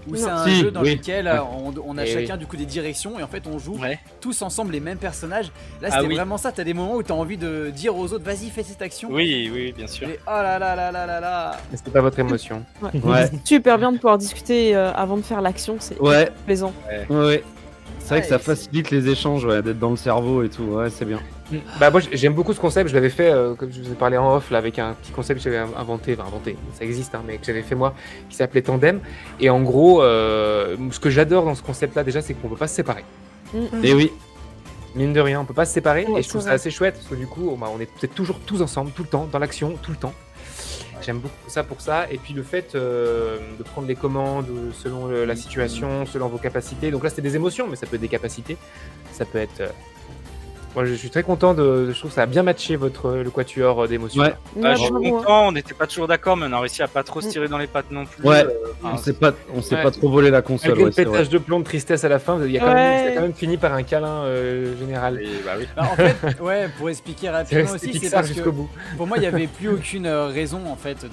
où Non. c'est un Si, jeu dans oui. lequel Ouais. on a Eh chacun du coup des directions et en fait on joue Ouais. tous ensemble les mêmes personnages. Là Ah c'était oui. vraiment ça, t'as des moments où t'as envie de dire aux autres vas-y fais cette action. Oui, oui, bien sûr. Et oh là là là là là là. Mais c'était pas votre émotion. Ouais, Super bien de pouvoir discuter avant de faire l'action, c'est ouais, plaisant. ouais. C'est vrai que ça Ouais, facilite les échanges, ouais, d'être dans le cerveau et tout. Ouais, c'est bien. Bah moi j'aime beaucoup ce concept, je l'avais fait comme je vous ai parlé en off là avec un petit concept que j'avais inventé, ça existe hein, mais que j'avais fait moi qui s'appelait Tandem et en gros ce que j'adore dans ce concept là déjà c'est qu'on peut pas se séparer. Et oui, Mine de rien on peut pas se séparer Ouais, et je trouve c'est ça vrai. assez chouette parce que du coup on est toujours tous ensemble tout le temps dans l'action tout le temps. J'aime beaucoup ça pour ça et puis le fait de prendre les commandes selon la situation, selon vos capacités. Donc là c'était des émotions mais ça peut être des capacités, ça peut être moi je suis très content je trouve que ça a bien matché le quatuor d'émotions. ouais. Bah, je suis bravo, hein. content, on n'était pas toujours d'accord, mais on a réussi à pas trop se tirer dans les pattes non plus. Ouais. Enfin, On s'est Ouais. pas trop volé la console. Malgré Ouais, le c'est vrai. pétage de plomb de tristesse à la fin, il y a quand Ouais. même, ça a quand même fini par un câlin général. et bah oui. Bah, en fait, ouais, pour expliquer C'est rapidement resté aussi, c'est Pixar parce que jusqu'au bout. pour moi, il n'y avait plus aucune raison en fait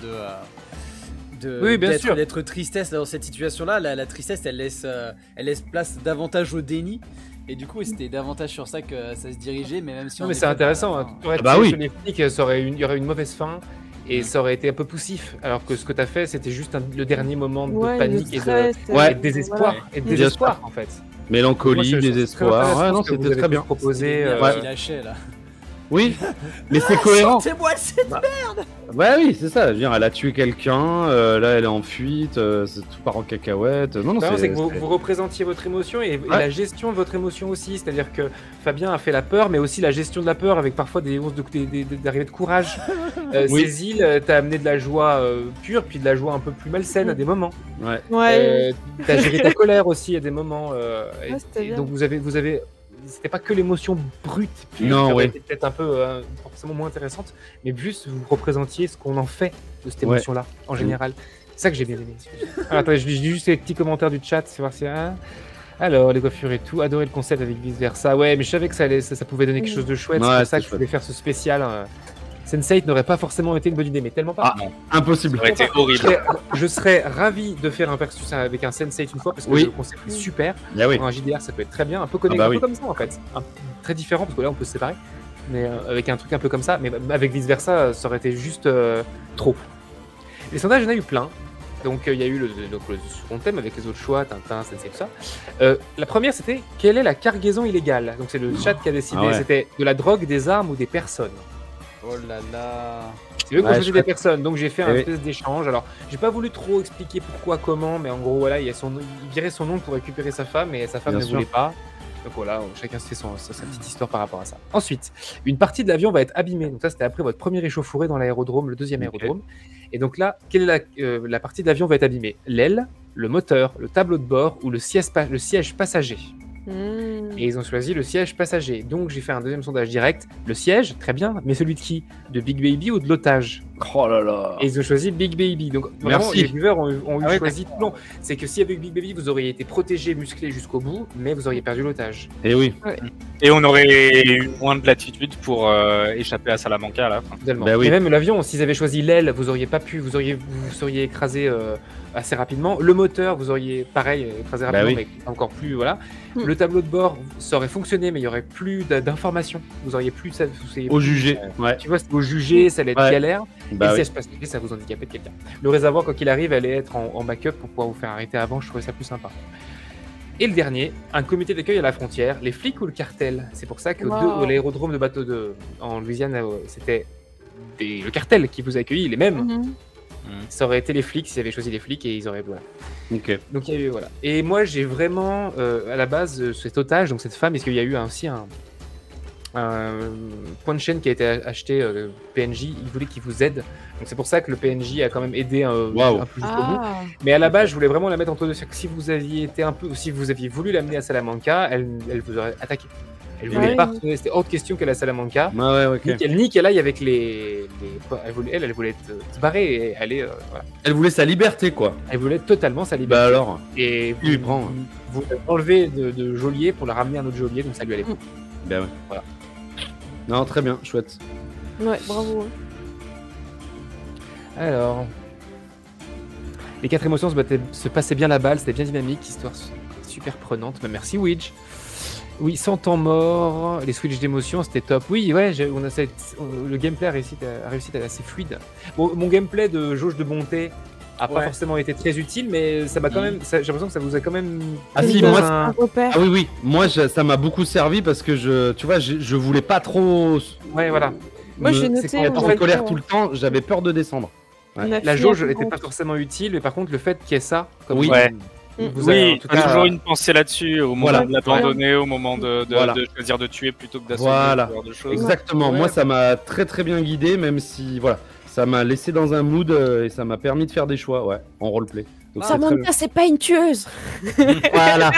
Oui, bien sûr. d'être tristesse dans cette situation-là. La tristesse, elle laisse place davantage au déni. Et du coup, c'était davantage sur ça que ça se dirigeait, mais même si Non, on mais est c'est fait intéressant. par- Hein. Tu aurais Ah bah tiré oui. sur les flics, il y aurait une mauvaise fin et ça aurait été un peu poussif. Alors que ce que tu as fait, c'était juste le dernier moment de Ouais, panique le et stress, Ouais. et de désespoir. voilà. Et de Bien désespoir, en fait. Mélancolie, Moi, je trouve ça désespoir. très intéressant Ouais, non, ce que vous c'était avez très bien. tous proposé. C'était Ouais. qui lâchait là. Oui, mais c'est cohérent. Sortez-moi de cette Ouais, oui, c'est ça. Je veux dire, elle a tué quelqu'un, là, elle est en fuite, c'est tout part en cacahuète. Non, non, Non, c'est que c'est. vous représentiez votre émotion et Ouais. la gestion de votre émotion aussi. C'est-à-dire que Fabien a fait la peur, mais aussi la gestion de la peur avec parfois des onces d'arrivée de courage. Oui. Cécile, t'as amené de la joie pure, puis de la joie un peu plus malsaine à des moments. Ouais. Ouais, T'as géré ta colère aussi à des moments. Ouais, c'était bien. Donc vous avez, c'était pas que l'émotion brute, pure, Non, qui aurait ouais. été peut-être un peu forcément moins intéressante, mais plus vous représentiez ce qu'on en fait de cette Ouais. émotion-là en général. C'est ça que j'ai bien aimé. Alors, attends, je lis juste les petits commentaires du chat, c'est voir si alors les coiffures et tout, adoré le concept avec vice versa. Ouais, mais je savais que ça pouvait donner quelque chose de chouette. Ouais, c'est pour ça c'est que je voulais faire ce spécial. Sense8 n'aurait pas forcément été une bonne idée, mais tellement pas. Ah, impossible. Ça aurait été horrible. Je serais ravi de faire un versus avec un Sense8 une fois parce que Oui. le concept est super. Ah oui. Pour un JDR, ça peut être très bien, un peu connecté, bah un peu oui. comme ça en fait. Très différent parce que là on peut se séparer, mais avec un truc un peu comme ça, mais avec vice versa, ça aurait été juste trop. Les sondages, il y en a eu plein. Donc il y a eu le second thème avec les autres choix, Tintin, Sensei, tout ça. La première c'était quelle est la cargaison illégale. Donc c'est le chat qui a décidé. Ah ouais. C'était de la drogue, des armes ou des personnes. Oh là là. C'est eux qui ont Ouais, choisi je des crois- personnes, donc j'ai fait un Eh oui. espèce d'échange. Alors, j'ai pas voulu trop expliquer pourquoi, comment, mais en gros, voilà, il virait son nom pour récupérer sa femme, et sa femme Bien ne sûr. voulait pas. Donc voilà, chacun se fait sa petite histoire par rapport à ça. Ensuite, une partie de l'avion va être abîmée. Donc ça, c'était après votre premier échauffourée dans l'aérodrome, le deuxième Ok. aérodrome. Et donc là, quelle est la partie de l'avion va être abîmée? L'aile, le moteur, le tableau de bord ou le siège passager. Et ils ont choisi le siège passager. Donc j'ai fait un deuxième sondage direct. Le siège, très bien, mais celui de qui? De Big Baby ou de l'otage? Oh là là. Et ils ont choisi Big Baby. Donc vraiment, Merci. les viewers ont eu Ah ouais, choisi tout le long. C'est que si avec Big Baby, vous auriez été protégé, musclé jusqu'au bout, mais vous auriez perdu l'otage. Et oui. Et on aurait eu moins de latitude pour échapper à Salamanca à la fin. Finalement. Bah oui. Et même l'avion, s'ils avaient choisi l'aile, vous auriez pas pu, vous seriez écrasé assez rapidement. Le moteur, vous auriez pareil écrasé rapidement, oui. mais encore plus, voilà. Hmm. Le tableau de bord, ça aurait fonctionné, mais il y aurait plus d'informations. Vous auriez plus ça. Au jugé. Ouais. Tu vois, c'est au jugé, ça allait être Ouais. galère. Et Bah le oui. siège passager, ça vous handicapait de quelqu'un. Le réservoir, quoi qu'il arrive, allait être en backup pour pouvoir vous faire arrêter avant. Je trouvais ça plus sympa. Et le dernier, un comité d'accueil à la frontière, les flics ou le cartel. C'est pour ça que Wow. l'aérodrome de bateau en Louisiane, c'était le cartel qui vous a accueilli, les mêmes. Mhm. Ça aurait été les flics s'ils avaient choisi les flics et ils auraient. Voilà. Ok. Donc il y a eu, voilà. Et moi j'ai vraiment à la base cet otage, donc cette femme, parce qu'il y a eu aussi point de chaîne qui a été acheté PNJ, il voulait qu'il vous aide. Donc c'est pour ça que le PNJ a quand même aidé un peu jusqu'au bout. Ah, Mais à la base, je voulais vraiment la mettre entre deux. C'est que si vous aviez été si vous aviez voulu l'amener à Salamanca, elle vous aurait attaqué. Elle voulait Ouais. pas retourner. C'était hors de question qu'elle à Salamanca. Ouais, ok. Ni qu'elle aille avec les... Elle voulait se barrer et aller. Voilà. Elle voulait sa liberté, quoi. Elle voulait totalement sa liberté. Bah alors. Et lui prend. vous l'enlevez de geôlier pour la ramener à un autre geôlier, donc ça lui allait pas. Ben ouais. Voilà. Non, très bien, chouette. ouais, bravo. hein. Alors, les 4 émotions se passaient bien la balle, c'était bien dynamique, histoire super prenante. Bah, merci Widge. Oui, 100 temps mort, les switches d'émotions, c'était top. Oui, ouais, le gameplay a réussi à être assez fluide. Bon, mon gameplay de jauge de bonté a pas forcément été très utile, mais ça m'a quand même. J'ai l'impression que ça vous a quand même. Ah si, Une- moi, un repère. Ah oui, moi ça m'a beaucoup servi parce que tu vois, je voulais pas trop. Ouais, voilà. Moi, j'ai c'est noté, quand on être va en colère faire, tout le temps, j'avais peur de descendre. On a La fait jauge un n'était grand- pas forcément utile, mais par contre, le fait qu'il y ait ça, comme Oui. Ouais. vous avez, Oui, en tout cas, toujours une pensée là-dessus au moment Voilà. de l'abandonner, au moment de Voilà. choisir de tuer plutôt que d'assommer, Voilà. ce genre de choses. Exactement, Ouais. moi ça m'a très très bien guidé, même si voilà, ça m'a laissé dans un mood et ça m'a permis de faire des choix, ouais, en roleplay. Donc c'est très bien. Samantha, c'est pas une tueuse. Voilà.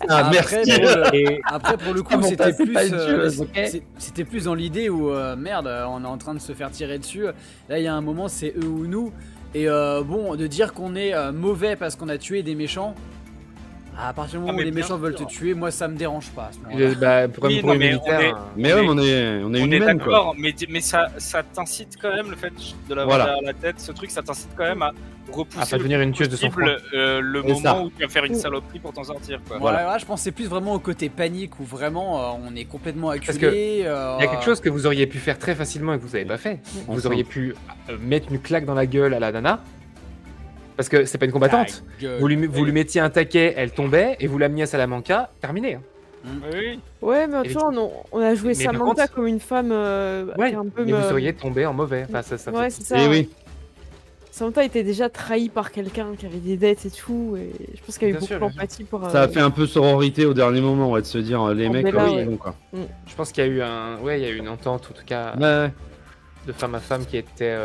Ah, Après, merci. Et Après, pour le coup, Samantha, c'était c'est plus, pas une tueuse, ok c'était plus dans l'idée où merde, on est en train de se faire tirer dessus. Là, il y a un moment, c'est eux ou nous. Et bon, de dire qu'on est mauvais parce qu'on a tué des méchants. À partir du moment où mais les bien méchants veulent te sûr. tuer, moi ça me dérange pas. À ce moment-là. pour Oui, un non, mais militaire. Mais ouais, on est On une est humaine quoi. d'accord, mais ça t'incite quand même, le fait de l'avoir Voilà. derrière la tête, ce truc, ça t'incite quand même à repousser À pas devenir une tueuse de possible, le C'est ça. moment où tu vas faire une saloperie pour t'en sortir. Quoi. Ouais, je pensais plus vraiment au côté panique où vraiment on est complètement acculé. que Il y a quelque chose que vous auriez pu faire très facilement et que vous n'avez pas fait. Vous Ensemble. auriez pu mettre une claque dans la gueule à la nana. Parce que c'est pas une combattante. Vous lui mettiez un taquet, elle tombait, et vous l'ameniez à Salamanca, terminé. hein. Oui, Ouais, mais tu vois, on a joué Mais par Samantha contre- comme une femme Ouais, qui est un peu. et vous seriez tombé en mauvais. Enfin, ça Ouais, fait- c'est ça. Et oui, Samantha était déjà trahie par quelqu'un qui avait des dettes et tout, et je pense qu'il y a eu Bien beaucoup sûr, bien sûr. d'empathie pour. ça a fait un peu sororité au dernier moment, ouais, de se dire les Oh, mecs, mais là, c'est ouais. bon, quoi. Je pense qu'il y a eu il y a eu une entente, en tout cas, Ouais, de femme à femme qui était.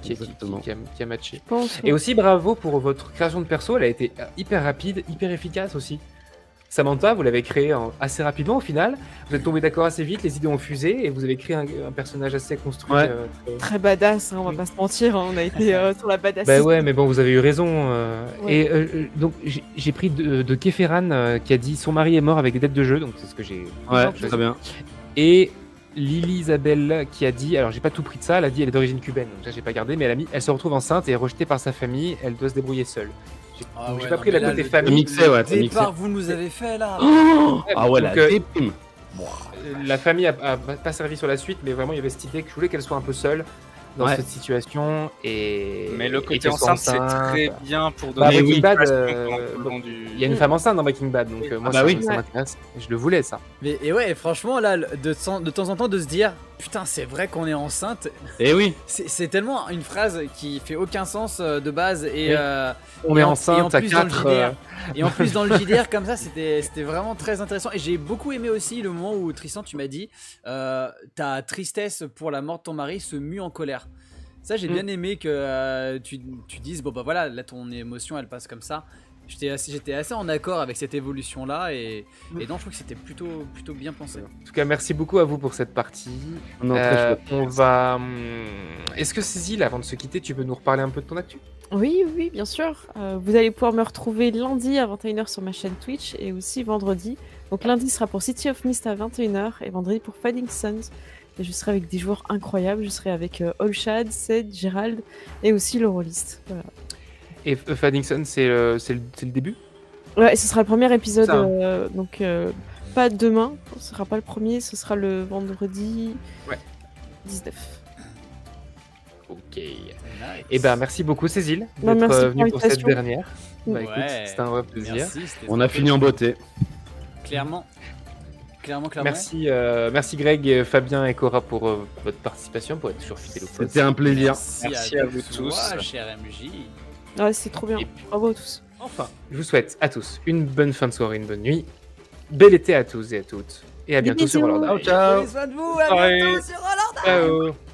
Exactement. Qui a matché. Je pense. Et aussi bravo pour votre création de perso, elle a été hyper rapide, hyper efficace aussi. Samantha, vous l'avez créée assez rapidement au final. Vous êtes tombé d'accord assez vite, les idées ont fusé et vous avez créé un personnage assez construit. Ouais. Très badass, hein, on va pas se mentir, hein, on a été sur la badass. Bah ouais, mais bon, vous avez eu raison. Ouais. Et donc j'ai pris de Keferan qui a dit son mari est mort avec des dettes de jeu, donc c'est ce que j'ai. ouais, je- très bien. Et Lily Isabelle qui a dit, alors j'ai pas tout pris de ça, elle a dit elle est d'origine cubaine, donc ça j'ai pas gardé, mais elle a mis, elle se retrouve enceinte et est rejetée par sa famille, elle doit se débrouiller seule. Ah Donc, ouais, j'ai pas non, pris mais la là, côté le famille. mixé, ouais, t'as mixé. départ vous nous avez fait là. Ah ouais, donc, la déprime. La famille a pas servi sur la suite, mais vraiment il y avait cette idée que je voulais qu'elle soit un peu seule dans Ouais. cette situation et mais le et côté qu'elle soit enceinte, c'est très bien pour Bah, donner Breaking une Bad, situation tout le long du- il y a une femme enceinte dans Breaking Bad, donc moi bah ça, oui. ça m'intéresse. Je le voulais ça. Mais et ouais, franchement là, de temps en temps de se dire putain c'est vrai qu'on est enceinte, Et oui, c'est tellement une phrase qui fait aucun sens de base et Oui. On est et en enceinte à plus dans le 4. JDR. Et en plus dans le JDR comme ça c'était vraiment très intéressant et j'ai beaucoup aimé aussi le moment où Tristan tu m'as dit ta tristesse pour la mort de ton mari se mue en colère. Ça j'ai bien aimé que tu dises bon bah voilà là ton émotion elle passe comme ça. J'étais assez en accord avec cette évolution là et non je trouve que c'était plutôt bien pensé. En tout cas, merci beaucoup à vous pour cette partie. non, très chouette. On va. Est-ce que Cécile, avant de se quitter, tu peux nous reparler un peu de ton actu? Oui, oui, bien sûr. Vous allez pouvoir me retrouver lundi à 21h sur ma chaîne Twitch et aussi vendredi. Donc lundi sera pour City of Mist à 21h et vendredi pour Fading Suns. Et je serai avec des joueurs incroyables. Je serai avec Allshad, Sed, Gérald et aussi le rôliste. Voilà. Et Faddington, c'est le début? Ouais, ce sera le premier épisode. Ça, hein. Donc pas demain, ce sera pas le premier, ce sera le vendredi Ouais. 19. Ok. Et ben merci beaucoup Cécile Bah, d'être merci pour venue pour cette l'invitation. dernière. Bah Ouais. écoute, c'était un vrai plaisir. Merci, c'était On a très fini en beauté. clairement. Merci, merci Greg, Fabien et Cora pour votre participation, pour être toujours fidèle au poste. C'était un plaisir. Merci à vous toi, tous. cher MJ. Ouais, c'est trop bien. Et puis- Bravo à tous. Enfin, je vous souhaite à tous une bonne fin de soirée, une bonne nuit. Bel été à tous et à toutes. Et à bientôt sur bisous. Roland. Ciao, ciao. Prenez soin de vous, à Ouais. bientôt sur Roland. Ciao.